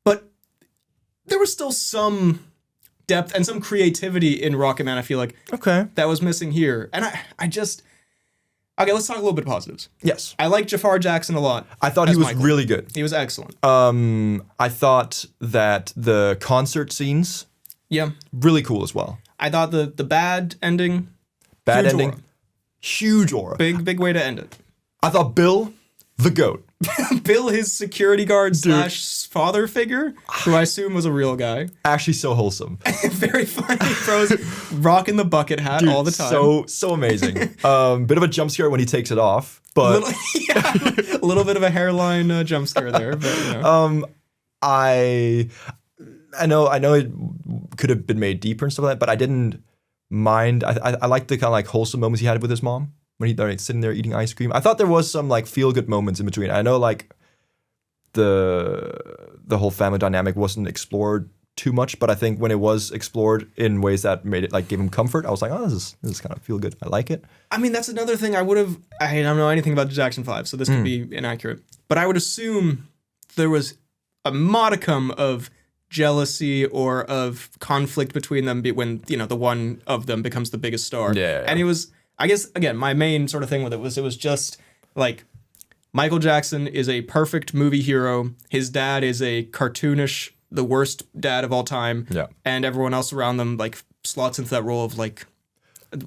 But there was still some depth and some creativity in Rocket Man, I feel like. Okay. That was missing here. And I just... Okay, let's talk a little bit of positives. Yes. I like Jafar Jackson a lot. I thought he was really good. He was excellent. I thought that the concert scenes... Yeah. Really cool as well. I thought the bad ending... Bad ending. Aura. Huge aura. Big way to end it. I thought Bill, the GOAT. Bill, his security guard / father figure, who I assume was a real guy. Actually so wholesome. Very funny. Bro's rocking the bucket hat all the time. So amazing. Bit of a jump scare when he takes it off, but... a little bit of a hairline jump scare there, but you know. I know it could have been made deeper and stuff like that, but I didn't mind. I liked the kind of like wholesome moments he had with his mom when he's like, sitting there eating ice cream. I thought there was some like feel good moments in between. I know like the whole family dynamic wasn't explored too much, but I think when it was explored in ways that made it like gave him comfort, I was like, oh, this is kind of feel good. I like it. I mean, that's another thing I don't know anything about Jackson 5, so this could be inaccurate, but I would assume there was a modicum of jealousy or of conflict between them when, you know, the one of them becomes the biggest star. Yeah. And it was, I guess, again, my main sort of thing with it was just like Michael Jackson is a perfect movie hero. His dad is a cartoonish, the worst dad of all time. Yeah. And everyone else around them like slots into that role of like,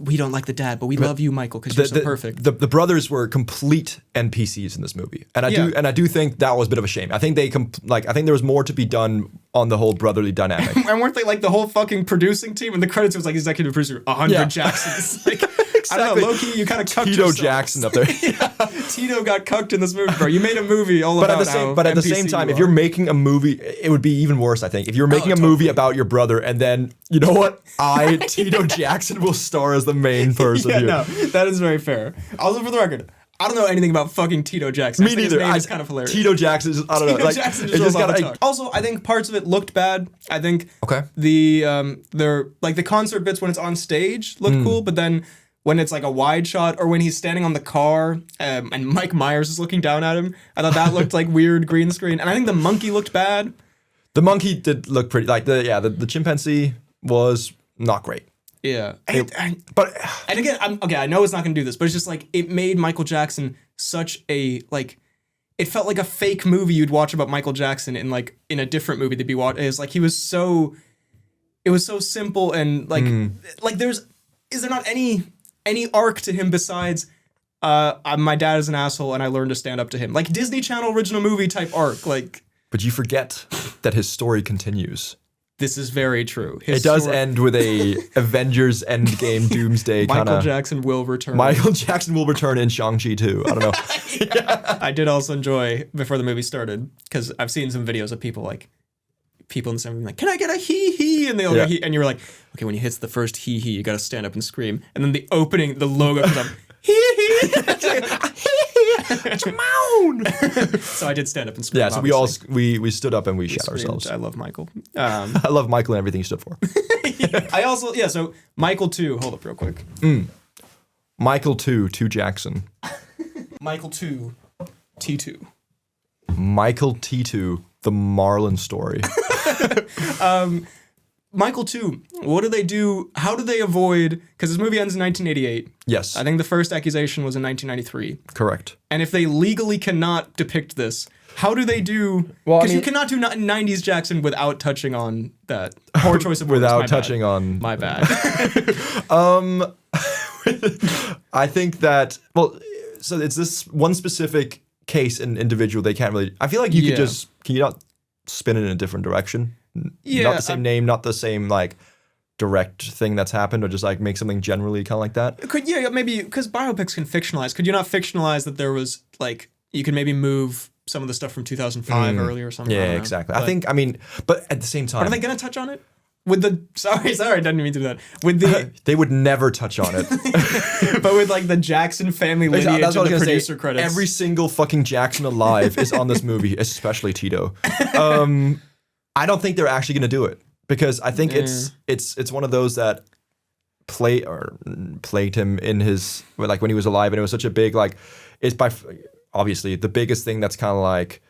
we don't like the dad, but we love you, Michael, because you're so perfect. The brothers were complete NPCs in this movie, and I do think that was a bit of a shame. I think I think there was more to be done on the whole brotherly dynamic. And weren't they like the whole fucking producing team? And the credits was like executive producer 100 Jacksons. Like, exactly. I don't know, Loki, you kind of cucked Tito yourself. Jackson up there. Tito got cucked in this movie, bro. You made a movie all about But at the same time, if you're making a movie, it would be even worse, I think. If you're making a movie about your brother, and then, you know what? Tito Jackson, will star as the main person here. No, that is very fair. Also, for the record, I don't know anything about fucking Tito Jackson. Me neither. His name is kind of hilarious. Tito Jackson is, I don't know. Tito Jackson just got also, I think parts of it looked bad. I think the concert bits when it's on stage looked cool, but then when it's like a wide shot or when he's standing on the car and Mike Myers is looking down at him, I thought that looked like weird green screen. And I think the monkey looked bad. The monkey did look pretty, like the chimpanzee was not great. Yeah. And again, I know it's not going to do this, but it's just like, it made Michael Jackson such a, like, it felt like a fake movie you'd watch about Michael Jackson in a different movie that'd be watched. It was like, it was so simple and like, is there not any arc to him besides, my dad is an asshole and I learned to stand up to him? Like Disney Channel original movie type arc, like. But you forget that his story continues. This is very true. It does end with a Avengers Endgame Doomsday kind of... Michael Jackson will return. Michael Jackson will return in Shang-Chi too. I don't know. Yeah. I did also enjoy, before the movie started, because I've seen some videos of people in the cinema being like, can I get a hee-hee? And they all go hee. And you were like, okay, when he hits the first hee-hee, you got to stand up and scream. And then the logo comes up, hee-hee. So I did stand up and scream. Yeah, so we stood up and we shat ourselves. I love Michael. I love Michael and everything he stood for. So Michael 2, hold up real quick. Michael 2 Jackson. Michael 2 T2. Michael T2, the Marlon story. Michael 2, what do they do? How do they avoid... Because this movie ends in 1988. Yes. I think the first accusation was in 1993. Correct. And if they legally cannot depict this, how do they do... Because you cannot do 90s Jackson without touching on that. Poor choice of words. Without touching on... My bad. I think that... Well, so it's this one specific case and individual they can't really... I feel like you could just... Can you not spin it in a different direction? Yeah. Not the same name, not the same, like, direct thing that's happened, or just, like, make something generally kind of like that? Maybe... Because biopics can fictionalize. Could you not fictionalize that there was, like... You could maybe move... some of the stuff from 2005 earlier or something. Yeah, exactly. But at the same time... Are they going to touch on it? With the... Sorry, I didn't mean to do that. With the... They would never touch on it. But with, like, the Jackson family lineage and the producer credits. Every single fucking Jackson alive is on this movie, especially Tito. I don't think they're actually going to do it. Because I think it's one of those that plagued him in his... Like, when he was alive, and it was such a big, like... It's by... Obviously, the biggest thing that's kind of like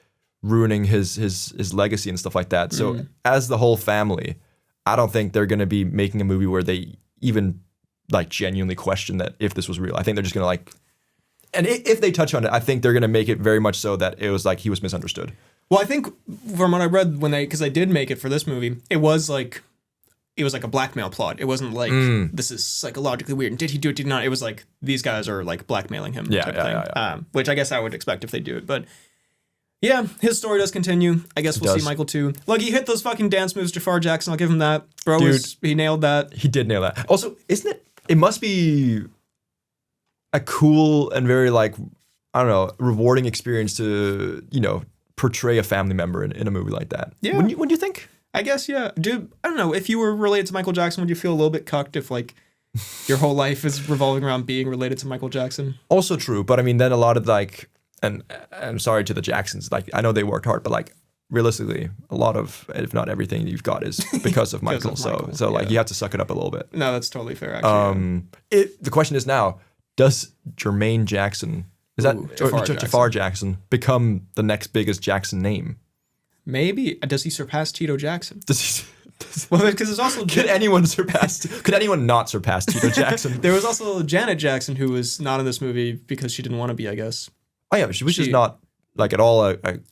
ruining his legacy and stuff like that. So as the whole family, I don't think they're going to be making a movie where they even like genuinely question that if this was real. I think they're just going to like, and if they touch on it, I think they're going to make it very much so that it was like he was misunderstood. Well, I think from what I read because they did make it for this movie, it was like a blackmail plot. It wasn't like this is psychologically weird. And did he do it? Did he not? It was like these guys are like blackmailing him. Type thing. Which I guess I would expect if they do it. But yeah, his story does continue. I guess we'll see Michael 2. Look, he hit those fucking dance moves, Jafar Jackson. I'll give him that. Bro, he nailed that. He did nail that. Also, isn't it? It must be a cool and very like I don't know rewarding experience to portray a family member in a movie like that. Yeah. Wouldn't you think? I guess, yeah. Dude, I don't know. If you were related to Michael Jackson, would you feel a little bit cucked if, like, your whole life is revolving around being related to Michael Jackson? Also true. But, I mean, then a lot of, like, and I'm sorry to the Jacksons. Like, I know they worked hard, but, like, realistically, a lot of, if not everything you've got is because of Michael. So like, you have to suck it up a little bit. No, that's totally fair, actually. The question is now, does Jermaine Jackson, Jafar Jackson, become the next biggest Jackson name? Maybe. Does he surpass Tito Jackson? Well, because there's also... Could anyone not surpass Tito Jackson? There was also Janet Jackson, who was not in this movie because she didn't want to be, I guess. Oh, yeah, but she was just not, like, at all a character.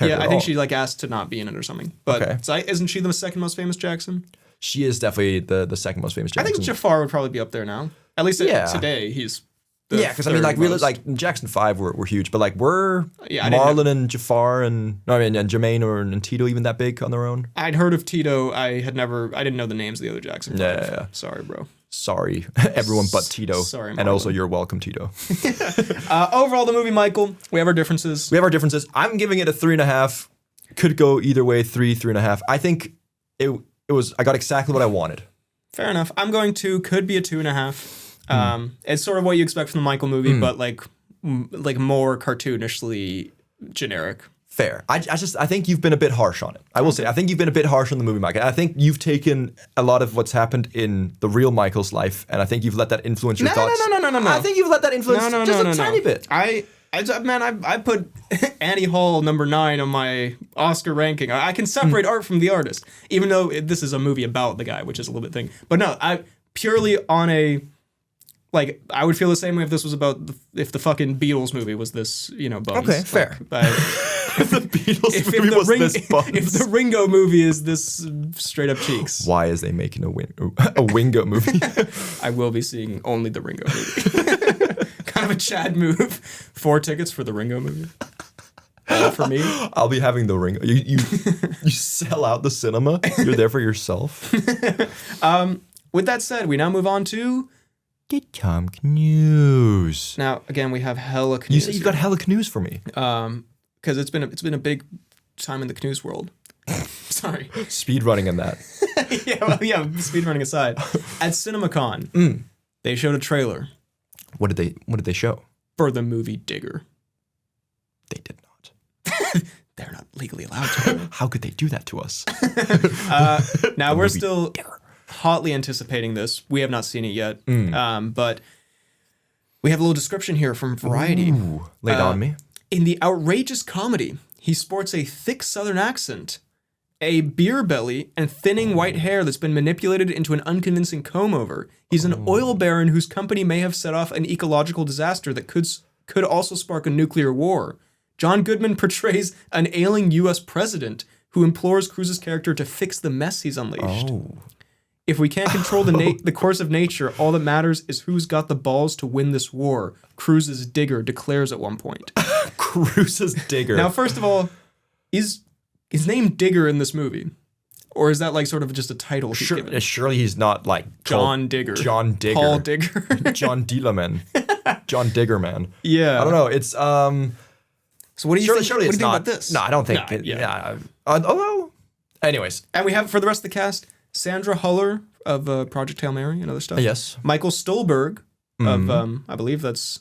Yeah, I think she, like, asked to not be in it or something. But okay. So isn't she the second most famous Jackson? She is definitely the second most famous Jackson. I think Jafar would probably be up there now. At least today, he's... because I mean, like, really, like, Jackson 5 were huge, but, like, were Marlon and Jafar and Jermaine and Tito even that big on their own? I'd heard of Tito. I didn't know the names of the other Jackson 5. Yeah. Sorry, bro. Sorry, everyone but Tito. Sorry, Marlon. And also, you're welcome, Tito. Overall, the movie, Michael, we have our differences. I'm giving it a 3.5. Could go either way, 3.5. I think it was, I got exactly what I wanted. Fair enough. I'm going to, could be a 2.5. It's sort of what you expect from the Michael movie, but like more cartoonishly generic. Fair. I think you've been a bit harsh on it. I will say, I think you've been a bit harsh on the movie, Michael. I think you've taken a lot of what's happened in the real Michael's life, and I think you've let that influence your thoughts. No. I think you've let that influence just a tiny bit. I put Annie Hall number 9 on my Oscar ranking. I can separate art from the artist, even though this is a movie about the guy, which is a little bit thing. But no, I purely on a... Like, I would feel the same way if this was about if the fucking Beatles movie was this, Buns. Okay, fair. If the Beatles movie was this Buns. If the Ringo movie is this straight up cheeks. Why is they making a Wingo movie? I will be seeing only the Ringo movie. Kind of a Chad move. 4 tickets for the Ringo movie. All for me. I'll be having the Ringo. You sell out the cinema. You're there for yourself. With that said, we now move on to... Cnews. Now, again, we have hella Cnews. You say you've got hella Cnews for me. Because it's been a big time in the Cnews world. Sorry. Speedrunning in that. Speedrunning aside. At CinemaCon, they showed a trailer. What did they show? For the movie Digger. They did not. They're not legally allowed to. How could they do that to us? Now we're still... Digger. Hotly anticipating this. We have not seen it yet, but we have a little description here from Variety. Ooh, lay it on me. In the outrageous comedy, he sports a thick Southern accent a beer belly and thinning white hair that's been manipulated into an unconvincing comb-over. He's an oil baron whose company may have set off an ecological disaster that could also spark a nuclear war. John Goodman portrays an ailing U.S. president who implores Cruise's character to fix the mess he's unleashed. Oh. If we can't control the course of nature, all that matters is who's got the balls to win this war, Cruise's digger declares at one point. Cruise's digger. Now, first of all, is his name Digger in this movie? Or is that like sort of just a title he's given? Surely he's not like John Digger. John Digger. Paul Digger. John Dealaman. John Diggerman. Yeah. I don't know. It's So what do you think? Surely what it's do you not. think about this? No, I don't think. Although, anyways. And we have for the rest of the cast Sandra Huller of Project Hail Mary and other stuff. Yes. Michael Stolberg of I believe that's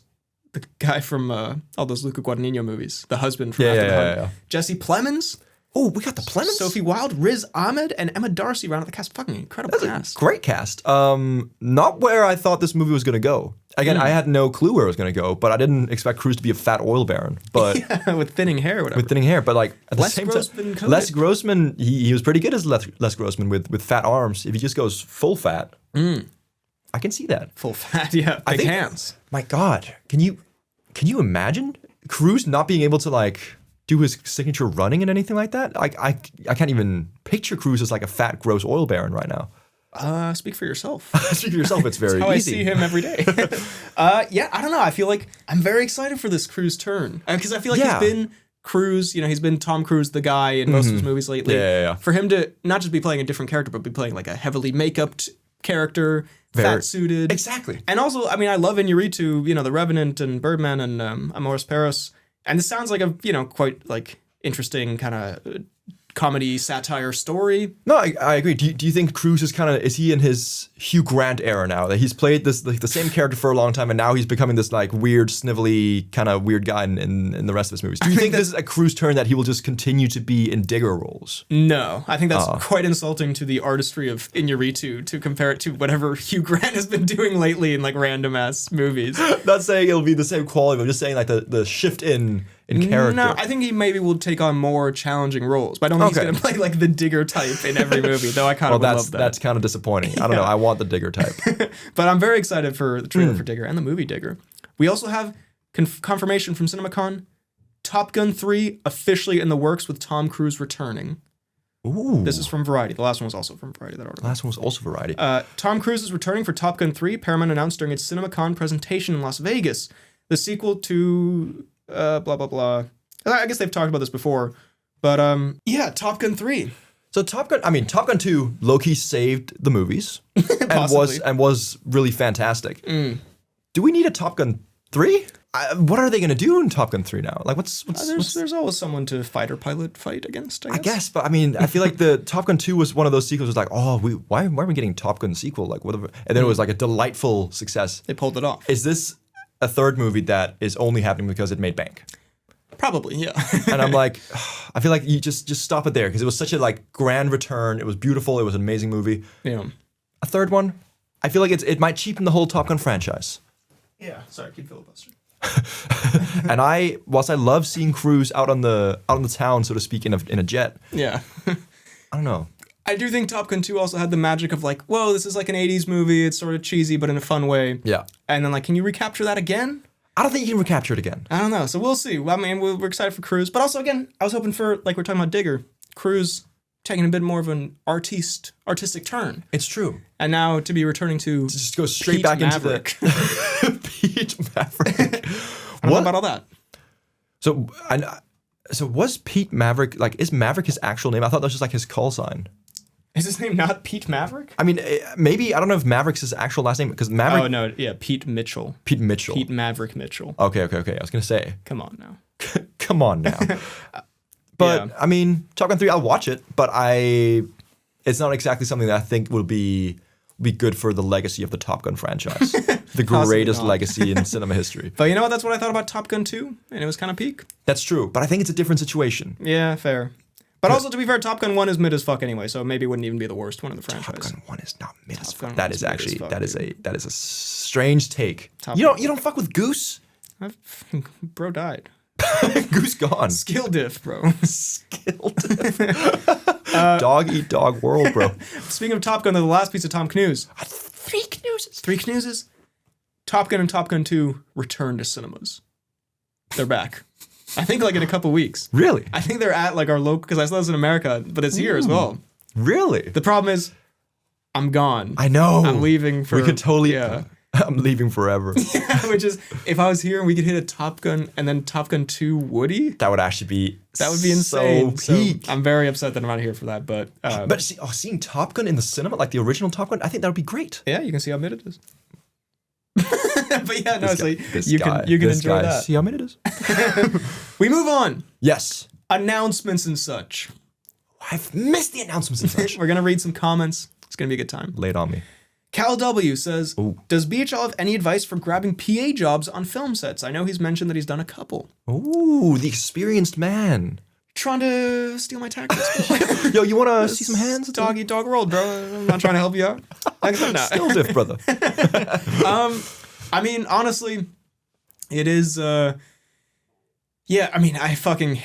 the guy from all those Luca Guadagnino movies, the husband from After the Hunt. Yeah. Jesse Plemons. Oh, we got the Plemons. Sophie Wilde, Riz Ahmed, and Emma Darcy round out the cast. Fucking incredible cast. Great cast. Not where I thought this movie was going to go. Again, I had no clue where it was going to go, but I didn't expect Cruise to be a fat oil baron. But Yeah, with thinning hair or whatever. with thinning hair, but like at the Les same Grossman time, Les Grossman, he was pretty good as Les Grossman with fat arms. If he just goes full fat, I can see that. Full fat, yeah. Big hands. My God, can you imagine Cruise not being able to like do his signature running and anything like that? I can't even picture Cruise as like a fat, gross oil baron right now. Speak for yourself. Speak for yourself. It's very How easy. I see him every day. Yeah, I don't know. I feel like I'm very excited for this Cruise turn because I feel like he's been Cruise. He's been Tom Cruise, the guy in most of his movies lately. Yeah. For him to not just be playing a different character, but be playing like a heavily make-upped character, fat-suited. Exactly. And also, I mean, I love Iñárritu, The Revenant and Birdman and Amores Perros. And this sounds like a, quite like interesting kind of comedy satire story. No, I agree. Do you think Cruise is he in his Hugh Grant era now? That he's played this like the same character for a long time, and now he's becoming this like weird, snivelly kind of weird guy in the rest of his movies. Do you think this is a Cruise turn that he will just continue to be in Digger roles? No, I think that's quite insulting to the artistry of Iñárritu to compare it to whatever Hugh Grant has been doing lately in like random ass movies. Not saying it'll be the same quality. I'm just saying like the shift in character. No, I think he maybe will take on more challenging roles, but I don't think he's going to play like the Digger type in every movie, though I kind of love that. That's kind of disappointing. I don't know. I want the Digger type. But I'm very excited for the trailer for Digger and the movie Digger. We also have confirmation from CinemaCon, Top Gun 3 officially in the works with Tom Cruise returning. Ooh. This is from Variety. The last one was also from Variety, that article. Last one was also Variety. Tom Cruise is returning for Top Gun 3, Paramount announced during its CinemaCon presentation in Las Vegas. The sequel to blah, blah, blah. I guess they've talked about this before. But, Top Gun 3. So Top Gun 2 low-key saved the movies and was really fantastic. Do we need a Top Gun 3? What are they going to do in Top Gun 3 now? Like, there's always someone to fighter pilot fight against, I guess. But I mean, I feel like the Top Gun 2 was one of those sequels was like, why are we getting Top Gun sequel? Like, whatever. And then it was like a delightful success. They pulled it off. Is this a third movie that is only happening because it made bank? Probably, yeah. And I'm like, I feel like you just stop it there because it was such a like grand return. It was beautiful. It was an amazing movie. Yeah. A third one, I feel like it might cheapen the whole Top Gun franchise. Yeah. Sorry, keep filibustering. And whilst I love seeing Cruise out on the town, so to speak, in a jet. Yeah. I don't know. I do think Top Gun 2 also had the magic of like, whoa, this is like an 80s movie. It's sort of cheesy, but in a fun way. Yeah. And then like, can you recapture that again? I don't think you can recapture it again. I don't know. So we'll see. I mean, we're excited for Cruise. But also, again, I was hoping for, like we're talking about Digger, Cruise taking a bit more of an artistic turn. It's true. And now to be returning to just go straight Pete back Maverick. into the Pete Maverick. I don't know about all that. So was Pete Maverick, like, is Maverick his actual name? I thought that was just like his call sign. Is his name not Pete Maverick? I mean, maybe, I don't know if Maverick's his actual last name, because Maverick... Oh, no, yeah, Pete Mitchell. Pete Mitchell. Pete Maverick Mitchell. Okay. I was going to say. Come on now. Come on now. But, yeah. I mean, Top Gun 3, I'll watch it, but it's not exactly something that I think will be good for the legacy of the Top Gun franchise. The greatest legacy in cinema history. But you know what? That's what I thought about Top Gun 2, and it was kind of peak. That's true, but I think it's a different situation. Yeah, fair. But also, to be fair, Top Gun 1 is mid as fuck anyway, so maybe it wouldn't even be the worst one in the franchise. Top Gun 1 is not mid as fuck. That is a strange take. You don't fuck with Goose? Bro died. Goose gone. Skill diff, bro. Skill diff. Dog eat dog world, bro. Speaking of Top Gun, the last piece of Tom Cnews. 3 Cnewses. 3 Cnewses. Top Gun and Top Gun 2 return to cinemas. They're back. I think like in a couple weeks. Really? I think they're at like our local, because I saw this in America, but it's here as well. Really? The problem is, I'm gone. I know. I'm leaving for... We could totally... Yeah. I'm leaving forever. Which is, if I was here and we could hit a Top Gun and then Top Gun 2 Woody... That would actually be That would be insane. So peak. So I'm very upset that I'm not here for that, but... seeing Top Gun in the cinema, like the original Top Gun, I think that would be great. Yeah, you can see how mid it is. But yeah, no, so you can enjoy that. See how mid it is? We move on. Yes. Announcements and such. I've missed the announcements and such. We're going to read some comments. It's going to be a good time. Lay it on me. Cal W says, Ooh. does BHL have any advice for grabbing PA jobs on film sets? I know he's mentioned that he's done a couple. Ooh, the experienced man. Trying to steal my tactics? Yo, you want to see some hands? Dog eat dog world, bro. I'm not trying to help you out. Skill diff, brother. I mean, honestly, it is... yeah, I mean,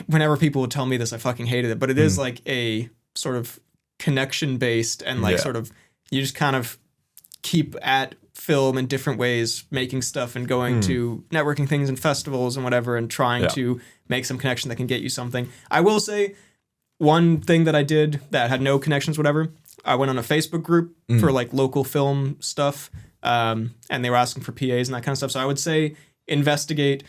whenever people would tell me this, I fucking hated it. But it is like a sort of connection-based and like sort of... You just kind of keep at film in different ways, making stuff and going to networking things and festivals and whatever, and trying to make some connection that can get you something. I will say one thing that I did that had no connections, whatever, I went on a Facebook group for like local film stuff, and they were asking for PAs and that kind of stuff. So I would say investigate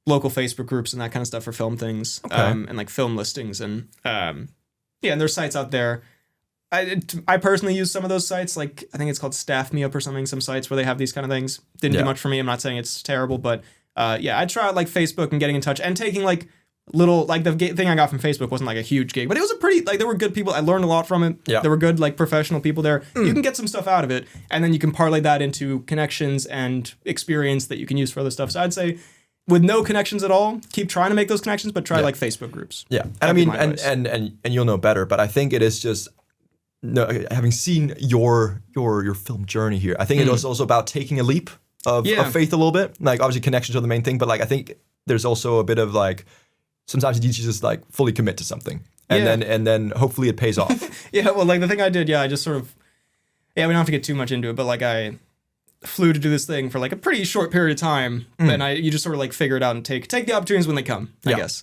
local Facebook groups and that kind of stuff for film things, and like film listings. And and there's sites out there. I personally use some of those sites, like I think it's called Staff Me Up or something, some sites where they have these kind of things. Didn't do much for me. I'm not saying it's terrible, but I'd try out like Facebook and getting in touch and taking like little, like the thing I got from Facebook wasn't like a huge gig, but it was a pretty, like there were good people. I learned a lot from it. Yeah. There were good like professional people there. You can get some stuff out of it, and then you can parlay that into connections and experience that you can use for other stuff. So I'd say with no connections at all, keep trying to make those connections, but try like Facebook groups. Yeah. And I mean, and you'll know better, but I think it is just, no, having seen your film journey here, I think it was also about taking a leap of faith a little bit. Like obviously connections are the main thing, but like I think there's also a bit of like sometimes you need to just like fully commit to something, and then hopefully it pays off. Well, like the thing I did, I just sort of we don't have to get too much into it, but like I flew to do this thing for like a pretty short period of time, and you just sort of like figure it out and take the opportunities when they come, I guess.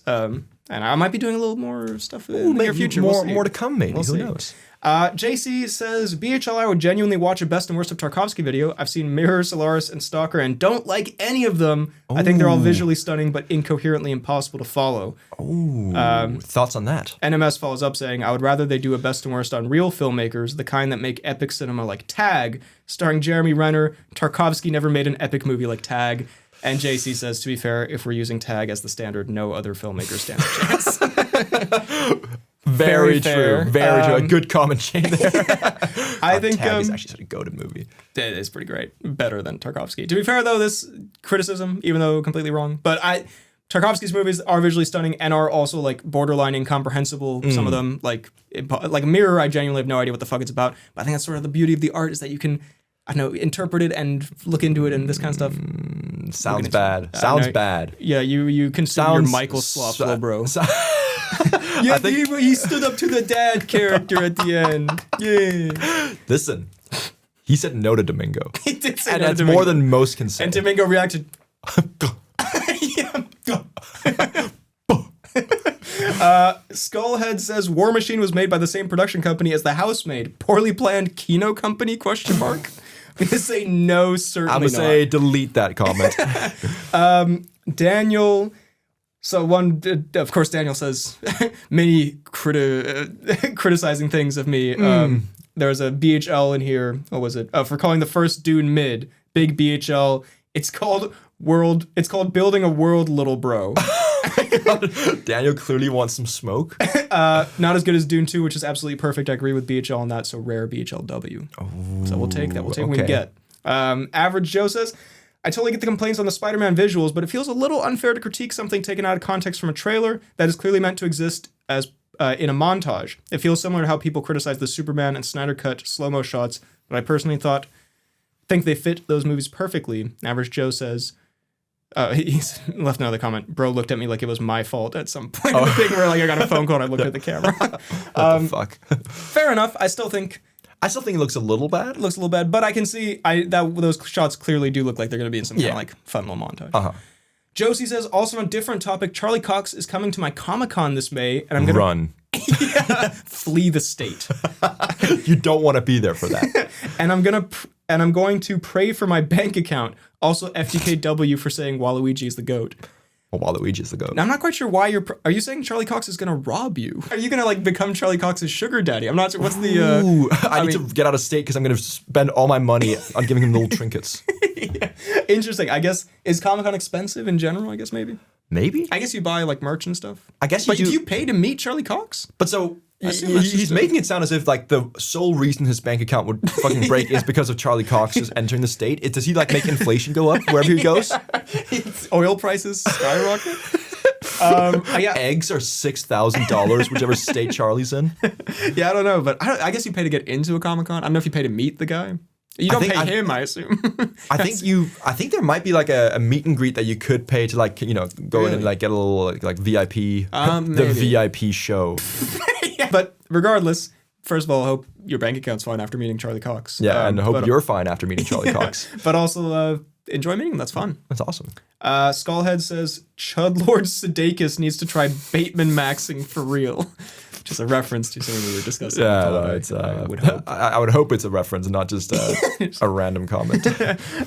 And I might be doing a little more stuff in the near future. More to come, maybe. Who knows? JC says, BHL, I would genuinely watch a best and worst of Tarkovsky video. I've seen Mirror, Solaris, and Stalker and don't like any of them. Ooh. I think they're all visually stunning, but incoherently impossible to follow. Thoughts on that? NMS follows up saying, I would rather they do a best and worst on real filmmakers, the kind that make epic cinema like Tag, starring Jeremy Renner. Tarkovsky never made an epic movie like Tag. And JC says, to be fair, if we're using Tag as the standard, no other filmmaker stands a chance. Very true. Very true. A good comment chain there. I think Tag is actually such a goated movie. It is pretty great. Better than Tarkovsky. To be fair, though, this criticism, even though completely wrong, but Tarkovsky's movies are visually stunning and are also like borderline incomprehensible. Some of them, like Mirror, I genuinely have no idea what the fuck it's about. But I think that's sort of the beauty of the art is that you can, I don't know, interpret it and look into it and this kind of stuff. Sounds bad. Sounds bad. Yeah, you consider your Michael Slop, bro. Yeah, he stood up to the dad character at the end. Yeah. Listen, he said no to Domingo. He did say and no to that's Domingo. More than most can say. And Domingo reacted. Skullhead says War Machine was made by the same production company as The Housemaid. Poorly planned Kino Company? Question mark. I'm gonna say no, certainly I'm gonna say delete that comment. Daniel. So of course, Daniel says many criticizing things of me. There's a BHL in here. What was it? For calling the first Dune mid. Big BHL. It's called Building a World, Little Bro. Daniel clearly wants some smoke. Not as good as Dune 2, which is absolutely perfect. I agree with BHL on that. So rare BHLW. So we'll take that. We'll take what we can get. Average Joe says, I totally get the complaints on the Spider-Man visuals, but it feels a little unfair to critique something taken out of context from a trailer that is clearly meant to exist as in a montage. It feels similar to how people criticize the Superman and Snyder Cut slow-mo shots, but I personally think they fit those movies perfectly. Average Joe says, He's left another comment. Bro looked at me like it was my fault at some point in the thing where like I got a phone call and I looked at the camera. What the fuck? Fair enough. I still think it looks a little bad. It looks a little bad, but I can see that those shots clearly do look like they're going to be in some kind of like fun little montage. Uh-huh. Josie says, also on a different topic, Charlie Cox is coming to my Comic-Con this May, and I'm going to run. Flee the state. You don't want to be there for that. And I'm going to pray for my bank account. Also, FDKW for saying Waluigi is the GOAT. Well, Waluigi's the GOAT. Now, I'm not quite sure why are you saying Charlie Cox is going to rob you? Are you going to like become Charlie Cox's sugar daddy? I'm not sure. What's the... I need to get out of state because I'm going to spend all my money on giving him little trinkets. Yeah. Interesting. I guess, is Comic-Con expensive in general, I guess maybe? Maybe? I guess you buy like merch and stuff. I guess But do you pay to meet Charlie Cox? But so... assume that's He's making it sound as if like the sole reason his bank account would fucking break is because of Charlie Cox just entering the state. Does he like make inflation go up wherever he goes? Oil prices skyrocket. Eggs are $6,000 whichever state Charlie's in. Yeah, I don't know, but I guess you pay to get into a Comic-Con. I don't know if you pay to meet the guy. You don't pay him, I assume. I think there might be like a meet and greet that you could pay to like go in and like get a little like VIP the VIP show. Yeah. But regardless, first of all, I hope your bank account's fine after meeting Charlie Cox. Yeah, and I hope you're fine after meeting Charlie Cox. But also enjoy meeting him. That's fun. That's awesome. Skullhead says Chudlord Sudeikis needs to try Bateman maxing for real. Which is a reference to something we were discussing. I would hope. I would hope it's a reference and not just a random comment.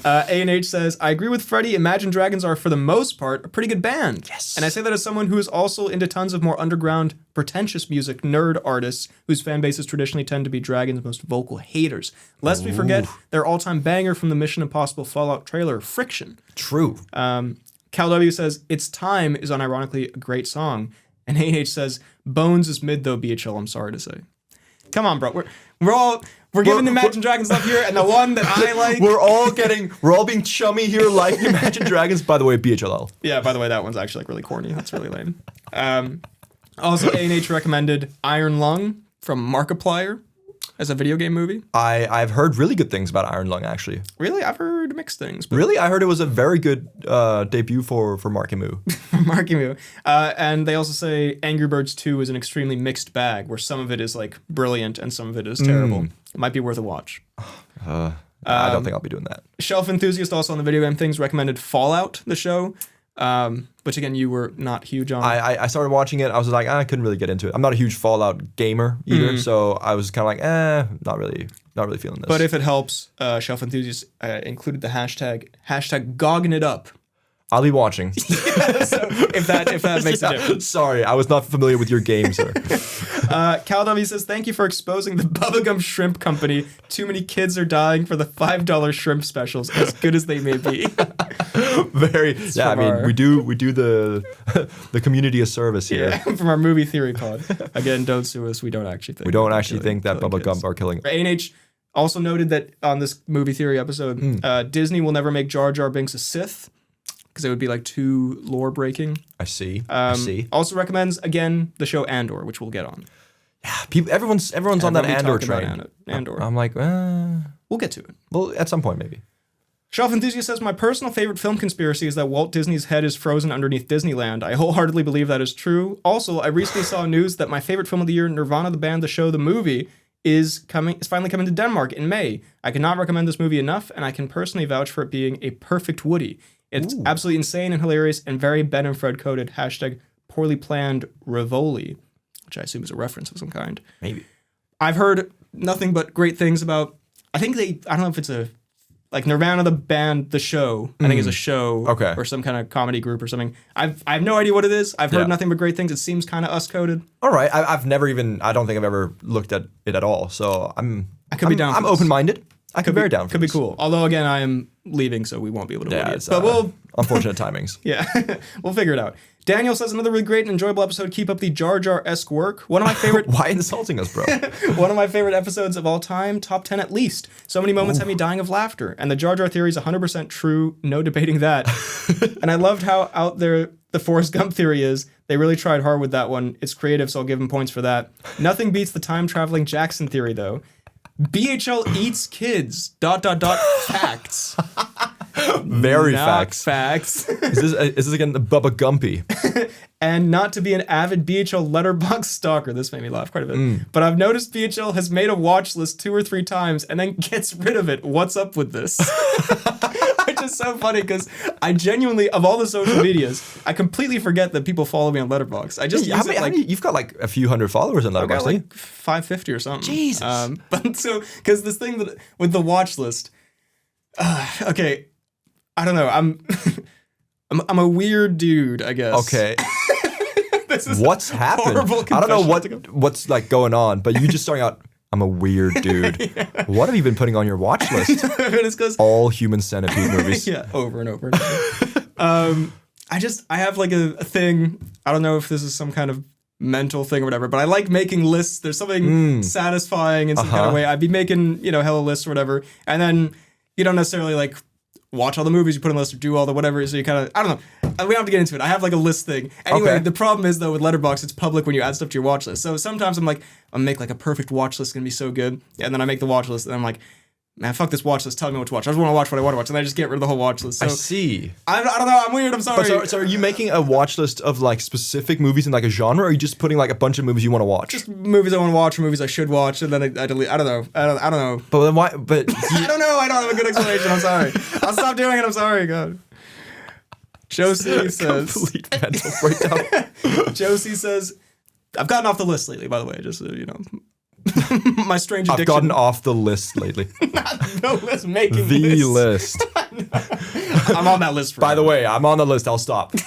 A&H says, I agree with Freddie. Imagine Dragons are, for the most part, a pretty good band. Yes. And I say that as someone who is also into tons of more underground, pretentious music, nerd artists, whose fan bases traditionally tend to be Dragons' most vocal haters. Lest we forget their all-time banger from the Mission Impossible Fallout trailer, Friction. True. Cal W says, It's Time is unironically a great song. And A&H says, Bones is mid though, BHL, I'm sorry to say. Come on, bro. We're giving the Imagine Dragons love here, and the one that I like. We're all being chummy here, like Imagine Dragons. By the way, BHLL. Yeah, by the way, that one's actually like really corny. That's really lame. Also, A&H recommended Iron Lung from Markiplier as a video game movie. I've heard really good things about Iron Lung, actually. Really? I've heard mixed things. But Really? I heard it was a very good debut for Marky Moo. Marky Moo. And they also say Angry Birds 2 is an extremely mixed bag, where some of it is like brilliant and some of it is terrible. It might be worth a watch. I don't think I'll be doing that. Shelf Enthusiast, also on the video game things, recommended Fallout, the show. Which again, you were not huge on. I started watching it. I was like, I couldn't really get into it. I'm not a huge Fallout gamer either, so I was kind of like, not really feeling this. But if it helps, Shelf Enthusiast included the hashtag Gogging It Up. I'll be watching. So if that makes a difference. Sorry, I was not familiar with your game, sir. Cal W says, thank you for exposing the Bubblegum Shrimp Company. Too many kids are dying for the $5 shrimp specials, as good as they may be. We do the community a service here. Yeah, from our movie theory pod. Again, don't sue us. We don't actually think. We don't actually think that bubblegum are killing. A&H also noted that on this movie theory episode, Disney will never make Jar Jar Binks a Sith, because it would be like too lore breaking. I see. Also recommends again the show Andor, which we'll get on. Yeah, everyone's on that Andor train. Andor. I'm like, we'll get to it. Well, at some point maybe. Shelf Enthusiast says, my personal favorite film conspiracy is that Walt Disney's head is frozen underneath Disneyland. I wholeheartedly believe that is true. Also, I recently saw news that my favorite film of the year, Nirvana the band, the show, the movie, is finally coming to Denmark in May. I cannot recommend this movie enough, and I can personally vouch for it being a perfect Woody. It's absolutely insane and hilarious and very Ben and Fred coded. Hashtag poorly planned Rivoli, which I assume is a reference of some kind. Maybe. I've heard nothing but great things about, I don't know if it's like Nirvana the band, the show, I think it's a show or some kind of comedy group or something. I have no idea what it is. I've heard nothing but great things. It seems kind of us coded. All right. I don't think I've ever looked at it at all. So I'm open-minded. I could be very down for Could this. be cool. Although, again, I am leaving, so we won't be able to read it. But unfortunate timings. Yeah, we'll figure it out. Daniel says, another really great and enjoyable episode. Keep up the Jar Jar-esque work. One of my favorite... Why insulting us, bro? One of my favorite episodes of all time. Top 10 at least. So many moments had me dying of laughter. And the Jar Jar theory is 100% true. No debating that. And I loved how out there the Forrest Gump theory is. They really tried hard with that one. It's creative, so I'll give them points for that. Nothing beats the time-traveling Jackson theory, though. BHL eats kids. ... Facts. Very Not facts. facts. Is this again the Bubba Gumpy? And not to be an avid BHL letterbox stalker. This made me laugh quite a bit. But I've noticed BHL has made a watch list 2 or 3 times and then gets rid of it. What's up with this? Which is so funny because I genuinely, of all the social medias, I completely forget that people follow me on Letterboxd. I just use it like... You've got like a few hundred followers on Letterboxd, I got like 550 or something. Jesus. But so, because this thing that, with the watch list, okay, I don't know. I'm a weird dude, I guess. Okay. This is What's happened? I don't know what's like going on, but you just starting out, I'm a weird dude. Yeah. What have you been putting on your watch list? It's 'cause, all Human Centipede movies. Yeah, over and over and over. I have like a thing. I don't know if this is some kind of mental thing or whatever, but I like making lists. There's something satisfying in some kind of way. I'd be making, hella lists or whatever, and then you don't necessarily like watch all the movies you put on the list or do all the whatever, so you kind of, I don't know. We don't have to get into it. I have like a list thing. Anyway, The problem is though with Letterboxd, it's public when you add stuff to your watch list. So sometimes I'm like, I'll make like a perfect watch list, gonna be so good. And then I make the watch list and I'm like, man, fuck this watch list, tell me what to watch. I just want to watch what I want to watch. And I just get rid of the whole watch list. So, I see. I don't know, I'm weird, I'm sorry. So are you making a watch list of like specific movies in like a genre, or are you just putting like a bunch of movies you want to watch? Just movies I want to watch or movies I should watch, and then I delete. I don't know. I don't know. But then why? But I don't know. I don't have a good explanation. I'm sorry. I'll stop doing it. I'm sorry. God. Josie says. Complete mental breakdown. Josie says, I've gotten off the list lately, by the way, just so you know. My strange addiction. I've gotten off the list lately. Not the list, making the list. I'm on that list. By the way, I'm on the list. I'll stop. By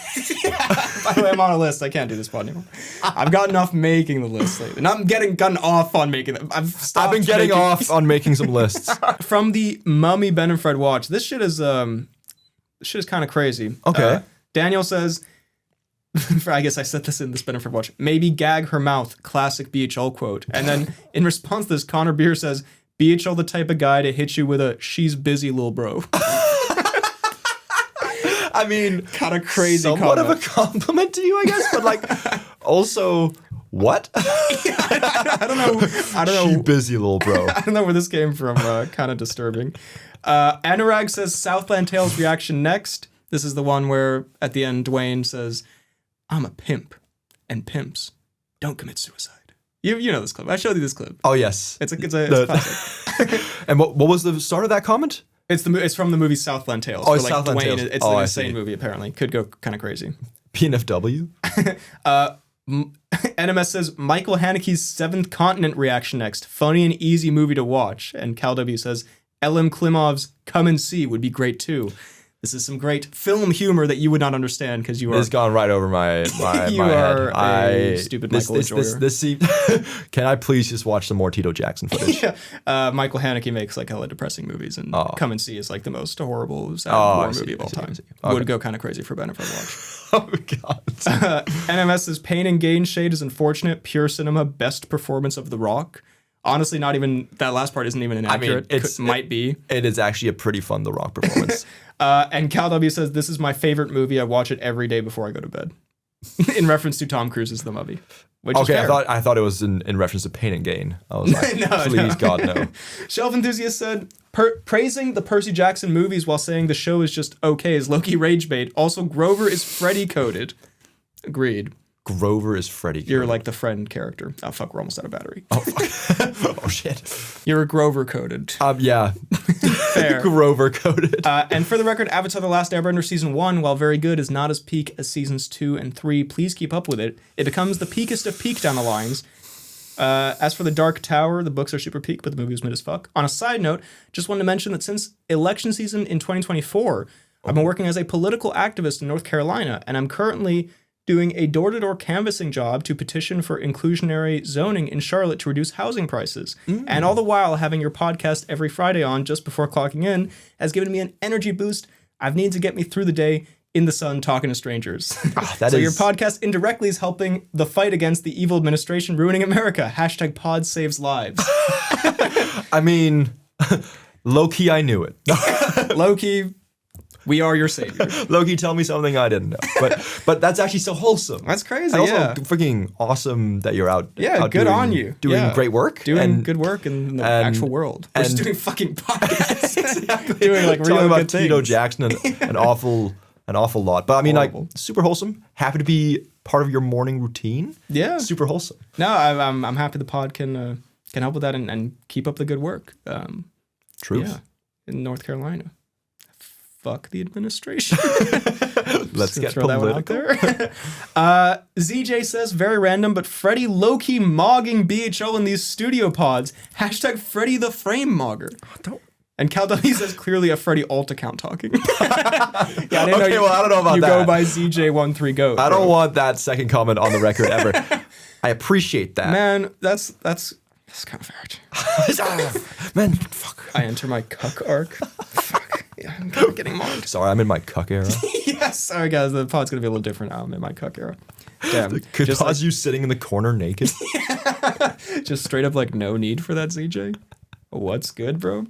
the way, I'm on a list. I can't do this pod anymore. I've gotten off making the list lately. Not gotten off on making them. I've been getting off on making some lists. From the Mummy Ben and Fred watch. This shit is kind of crazy. Okay. Daniel says, I guess I said this in the Ben and Fred watch. Maybe gag her mouth. Classic BHL quote. And then in response to this, Connor Beer says, BHL the type of guy to hit you with a she's busy little bro. I mean, kind of crazy. Somewhat comment. of a compliment to you, I guess, but like, also, what? I don't know. She busy little bro. I don't know where this came from. Kind of disturbing. Anurag says Southland Tales reaction next. This is the one where at the end Dwayne says, "I'm a pimp, and pimps don't commit suicide." You know this clip. I showed you this clip. Oh yes, it's classic. And what was the start of that comment? It's from the movie Southland Tales. Oh, where, Southland Dwayne, Tales. It's an insane movie. Apparently, could go kind of crazy. PNFW. NMS says Michael Haneke's Seventh Continent reaction next. Funny and easy movie to watch. And Cal W says L.M. Klimov's Come and See would be great too. This is some great film humor that you would not understand because you are. It's gone right over my you my are head. A stupid Michael enjoyer. This can I please just watch some more Tito Jackson footage? Yeah. Michael Haneke makes like hella depressing movies, and Come and See is like the most horrible sad war movie of all time. Okay. Would go kind of crazy for Ben if I watch. Oh god. NMS says Pain and Gain shade is unfortunate. Pure cinema, best performance of The Rock. Honestly, not even that last part isn't even inaccurate. I mean, might be. It is actually a pretty fun The Rock performance. And Cal W says this is my favorite movie. I watch it every day before I go to bed. In reference to Tom Cruise's The Mummy. Which is fair. I thought it was in reference to Pain and Gain. I was like, please God no. Shelf Enthusiast said praising the Percy Jackson movies while saying the show is just okay is low-key rage bait. Also, Grover is Freddy coded. Agreed. Grover is Freddy. You're like the friend character. Oh fuck, we're almost out of battery. Oh fuck. Oh shit. You're a Grover coded. Yeah. Fair. Grover coded. And for the record, Avatar: The Last Airbender season 1, while very good, is not as peak as seasons 2 and 3. Please keep up with it. It becomes the peakest of peak down the lines. As for The Dark Tower, the books are super peak, but the movie was mid as fuck. On a side note, just wanted to mention that since election season in 2024, I've been working as a political activist in North Carolina, and I'm currently doing a door-to-door canvassing job to petition for inclusionary zoning in Charlotte to reduce housing prices. And all the while, having your podcast every Friday on just before clocking in has given me an energy boost I've needed to get me through the day in the sun talking to strangers. So your podcast indirectly is helping the fight against the evil administration ruining America. # pod saves lives. I mean, low-key, I knew it. Low-key, We are your savior. Loki, tell me something I didn't know. But that's actually so wholesome. That's crazy. And also yeah. freaking awesome that you're out. Yeah, out good doing, on you. Doing great work. Doing good work in the actual world. We're just doing fucking podcasts. Exactly. Doing like Talking real about good things. Tito Jackson and an awful lot. But I mean, Horrible. like, super wholesome. Happy to be part of your morning routine. Yeah. Super wholesome. No, I'm happy the pod can help with that and keep up the good work. Truth. Yeah, in North Carolina. Fuck the administration. Let's get throw political. that one out there. ZJ says, very random, but Freddy low-key mogging BHL in these studio pods. Hashtag Freddy the frame mogger. Don't. And Cal W says, clearly a Freddy alt account talking. Yeah, I didn't know well, I don't know about you that. go by ZJ13Go. I don't want that second comment on the record ever. I appreciate that. Man, that's kind of hard. Man, fuck. I enter my cuck arc. Fuck. Yeah, I'm kind of getting mogged. Sorry, I'm in my cuck era. Yes. Sorry, guys. The pod's going to be a little different now. I'm in my cuck era. Damn. Could Just cause you sitting in the corner naked. just straight up like no need for that, ZJ. What's good, bro?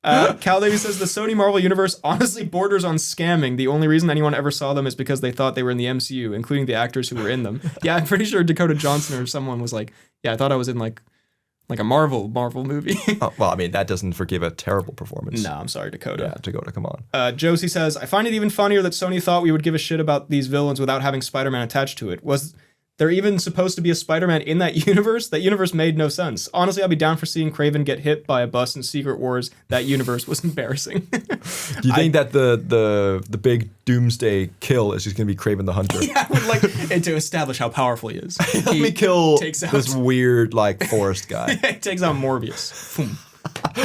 Cal Davey says the Sony Marvel universe honestly borders on scamming. The only reason anyone ever saw them is because they thought they were in the MCU, including the actors who were in them. Yeah, I'm pretty sure Dakota Johnson or someone was like, yeah, I thought I was in like a Marvel movie. Oh, well, I mean, that doesn't forgive a terrible performance. No, I'm sorry, Dakota. Yeah, Dakota, come on. Josie says, I find it even funnier that Sony thought we would give a shit about these villains without having Spider-Man attached to it. Was there even supposed to be a Spider-Man in that universe? That universe made no sense. Honestly, I'd be down for seeing Kraven get hit by a bus in Secret Wars. That universe was embarrassing. Do you think that the big Doomsday kill is just going to be Kraven the Hunter? Yeah, I would like and to establish how powerful he is. Let me kill takes out- this weird, like, forest guy. He takes out Morbius. Boom.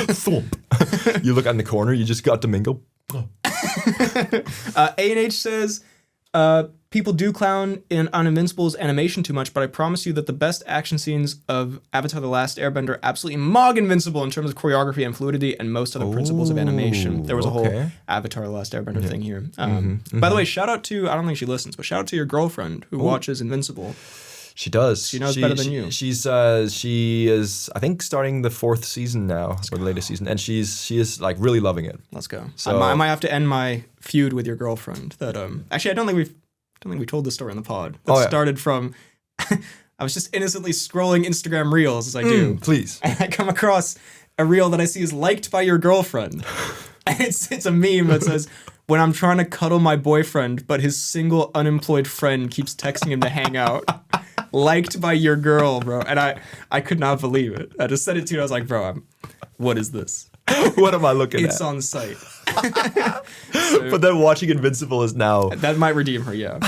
Thump. You look in the corner, you just got Domingo. A&H says, people do clown on Invincible's animation too much, but I promise you that the best action scenes of Avatar The Last Airbender absolutely mog Invincible in terms of choreography and fluidity and most other principles of animation. There was a whole Avatar The Last Airbender thing here. By the way, shout out to, I don't think she listens, but shout out to your girlfriend who watches Invincible. She does. She knows better than you. She is, I think, starting the 4th season now, or the latest season, and she is like really loving it. Let's go. So- I might have to end my feud with your girlfriend. That actually, I don't think we told this story on the pod. That started from I was just innocently scrolling Instagram reels as I do. Please. And I come across a reel that I see is liked by your girlfriend. And it's a meme that says, when I'm trying to cuddle my boyfriend, but his single unemployed friend keeps texting him to hang out. Liked by your girl, bro. And I could not believe it. I just sent it to you and I was like, bro, what is this? What am I looking It's at? on site. But then watching Invincible is now That might redeem her, yeah.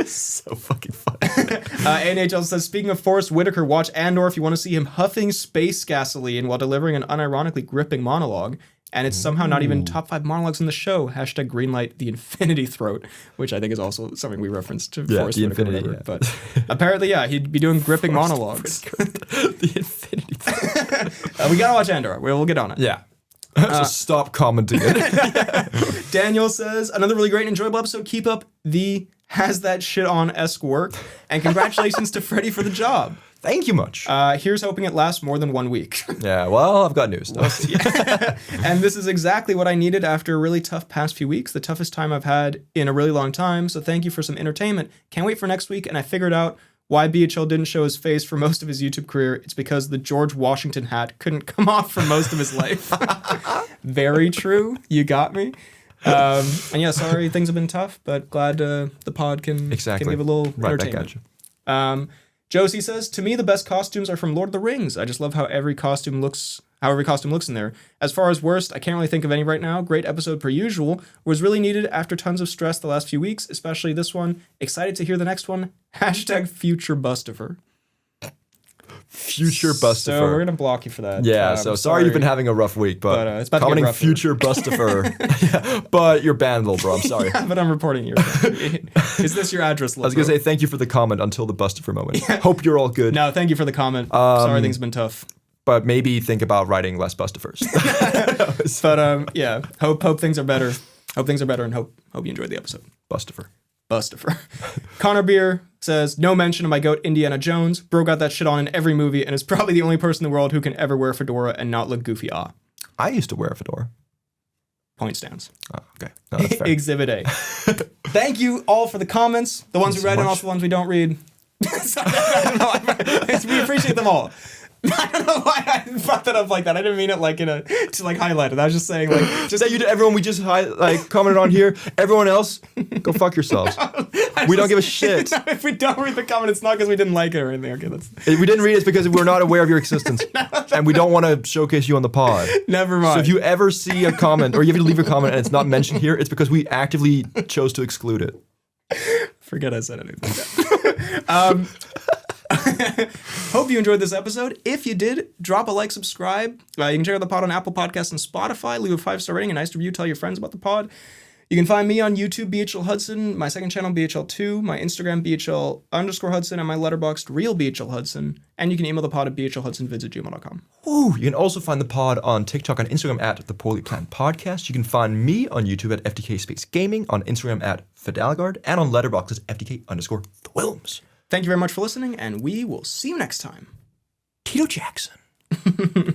so fucking funny. A&H also says, speaking of Forrest Whitaker, watch Andor if you want to see him huffing space gasoline while delivering an unironically gripping monologue. And it's somehow not even top 5 monologues in the show. Hashtag greenlight the Infinity Throat, which I think is also something we referenced to Forrest the Whitaker. Infinity, Whatever. But apparently, yeah, he'd be doing gripping monologues. The Infinity Throat. We gotta watch Andor. We'll get on it. Yeah. So stop commenting it. Daniel says, another really great and enjoyable episode. Keep up the has that shit on-esque work. And congratulations to Freddie for the job. Thank you much. Here's hoping it lasts more than 1 week. Yeah, well, I've got news. And this is exactly what I needed after a really tough past few weeks, the toughest time I've had in a really long time. So thank you for some entertainment. Can't wait for next week. And I figured out why BHL didn't show his face for most of his YouTube career. It's because the George Washington hat couldn't come off for most of his life. Very true. You got me. And yeah, sorry, things have been tough, but glad the pod can give a little entertainment. Josie says, to me, the best costumes are from Lord of the Rings. I just love how every costume looks in there. As far as worst, I can't really think of any right now. Great episode per usual. Was really needed after tons of stress the last few weeks, especially this one. Excited to hear the next one. Hashtag future Bustifer. Future Bustifer. So we're going to block you for that. Yeah, so sorry you've been having a rough week, but it's about to get commenting rougher. Future Bustifer. Yeah, but you're banned, little bro. I'm sorry. Yeah, but I'm reporting you. Is this your address, I was going to say thank you for the comment until the Bustifer moment. Yeah. Hope you're all good. No, thank you for the comment. Sorry things have been tough. But maybe think about writing less Bustifers. But yeah, hope things are better. Hope things are better and hope you enjoyed the episode. Bustifer. Connor Beer says, no mention of my goat Indiana Jones. Bro got that shit on in every movie and is probably the only person in the world who can ever wear a fedora and not look goofy. I used to wear a fedora. point stands. Oh, okay. No, that's fair. Exhibit A. Thank you all for the comments. The ones we read and also the ones we don't read. I don't know. We appreciate them all. I don't know why I brought that up like that. I didn't mean it like to like highlight it. I was just saying like just that you to everyone we just commented on here. Everyone else, go fuck yourselves. We don't give a shit. No, if we don't read the comment, it's not because we didn't like it or anything. Okay, if we didn't read it, it's because we're not aware of your existence, and we don't want to showcase you on the pod. Never mind. So if you ever see a comment or you have to leave a comment and it's not mentioned here, it's because we actively chose to exclude it. Forget I said anything. Hope you enjoyed this episode. If you did, drop a like, subscribe. You can check out the pod on Apple Podcasts and Spotify. Leave a 5-star rating, a nice review. Tell your friends about the pod. You can find me on YouTube, BHL Hudson, my second channel, BHL2, my Instagram, BHL_Hudson, and my Letterboxd, Real BHL Hudson. And you can email the pod at bhlhudsonvids@gmail.com. Ooh, you can also find the pod on TikTok and Instagram at The Poorly Planned Podcast. You can find me on YouTube at FDK Space Gaming, on Instagram at Fidalgard, and on Letterboxd as FDK_Thewilms. Thank you very much for listening, and we will see you next time. Tito Jackson.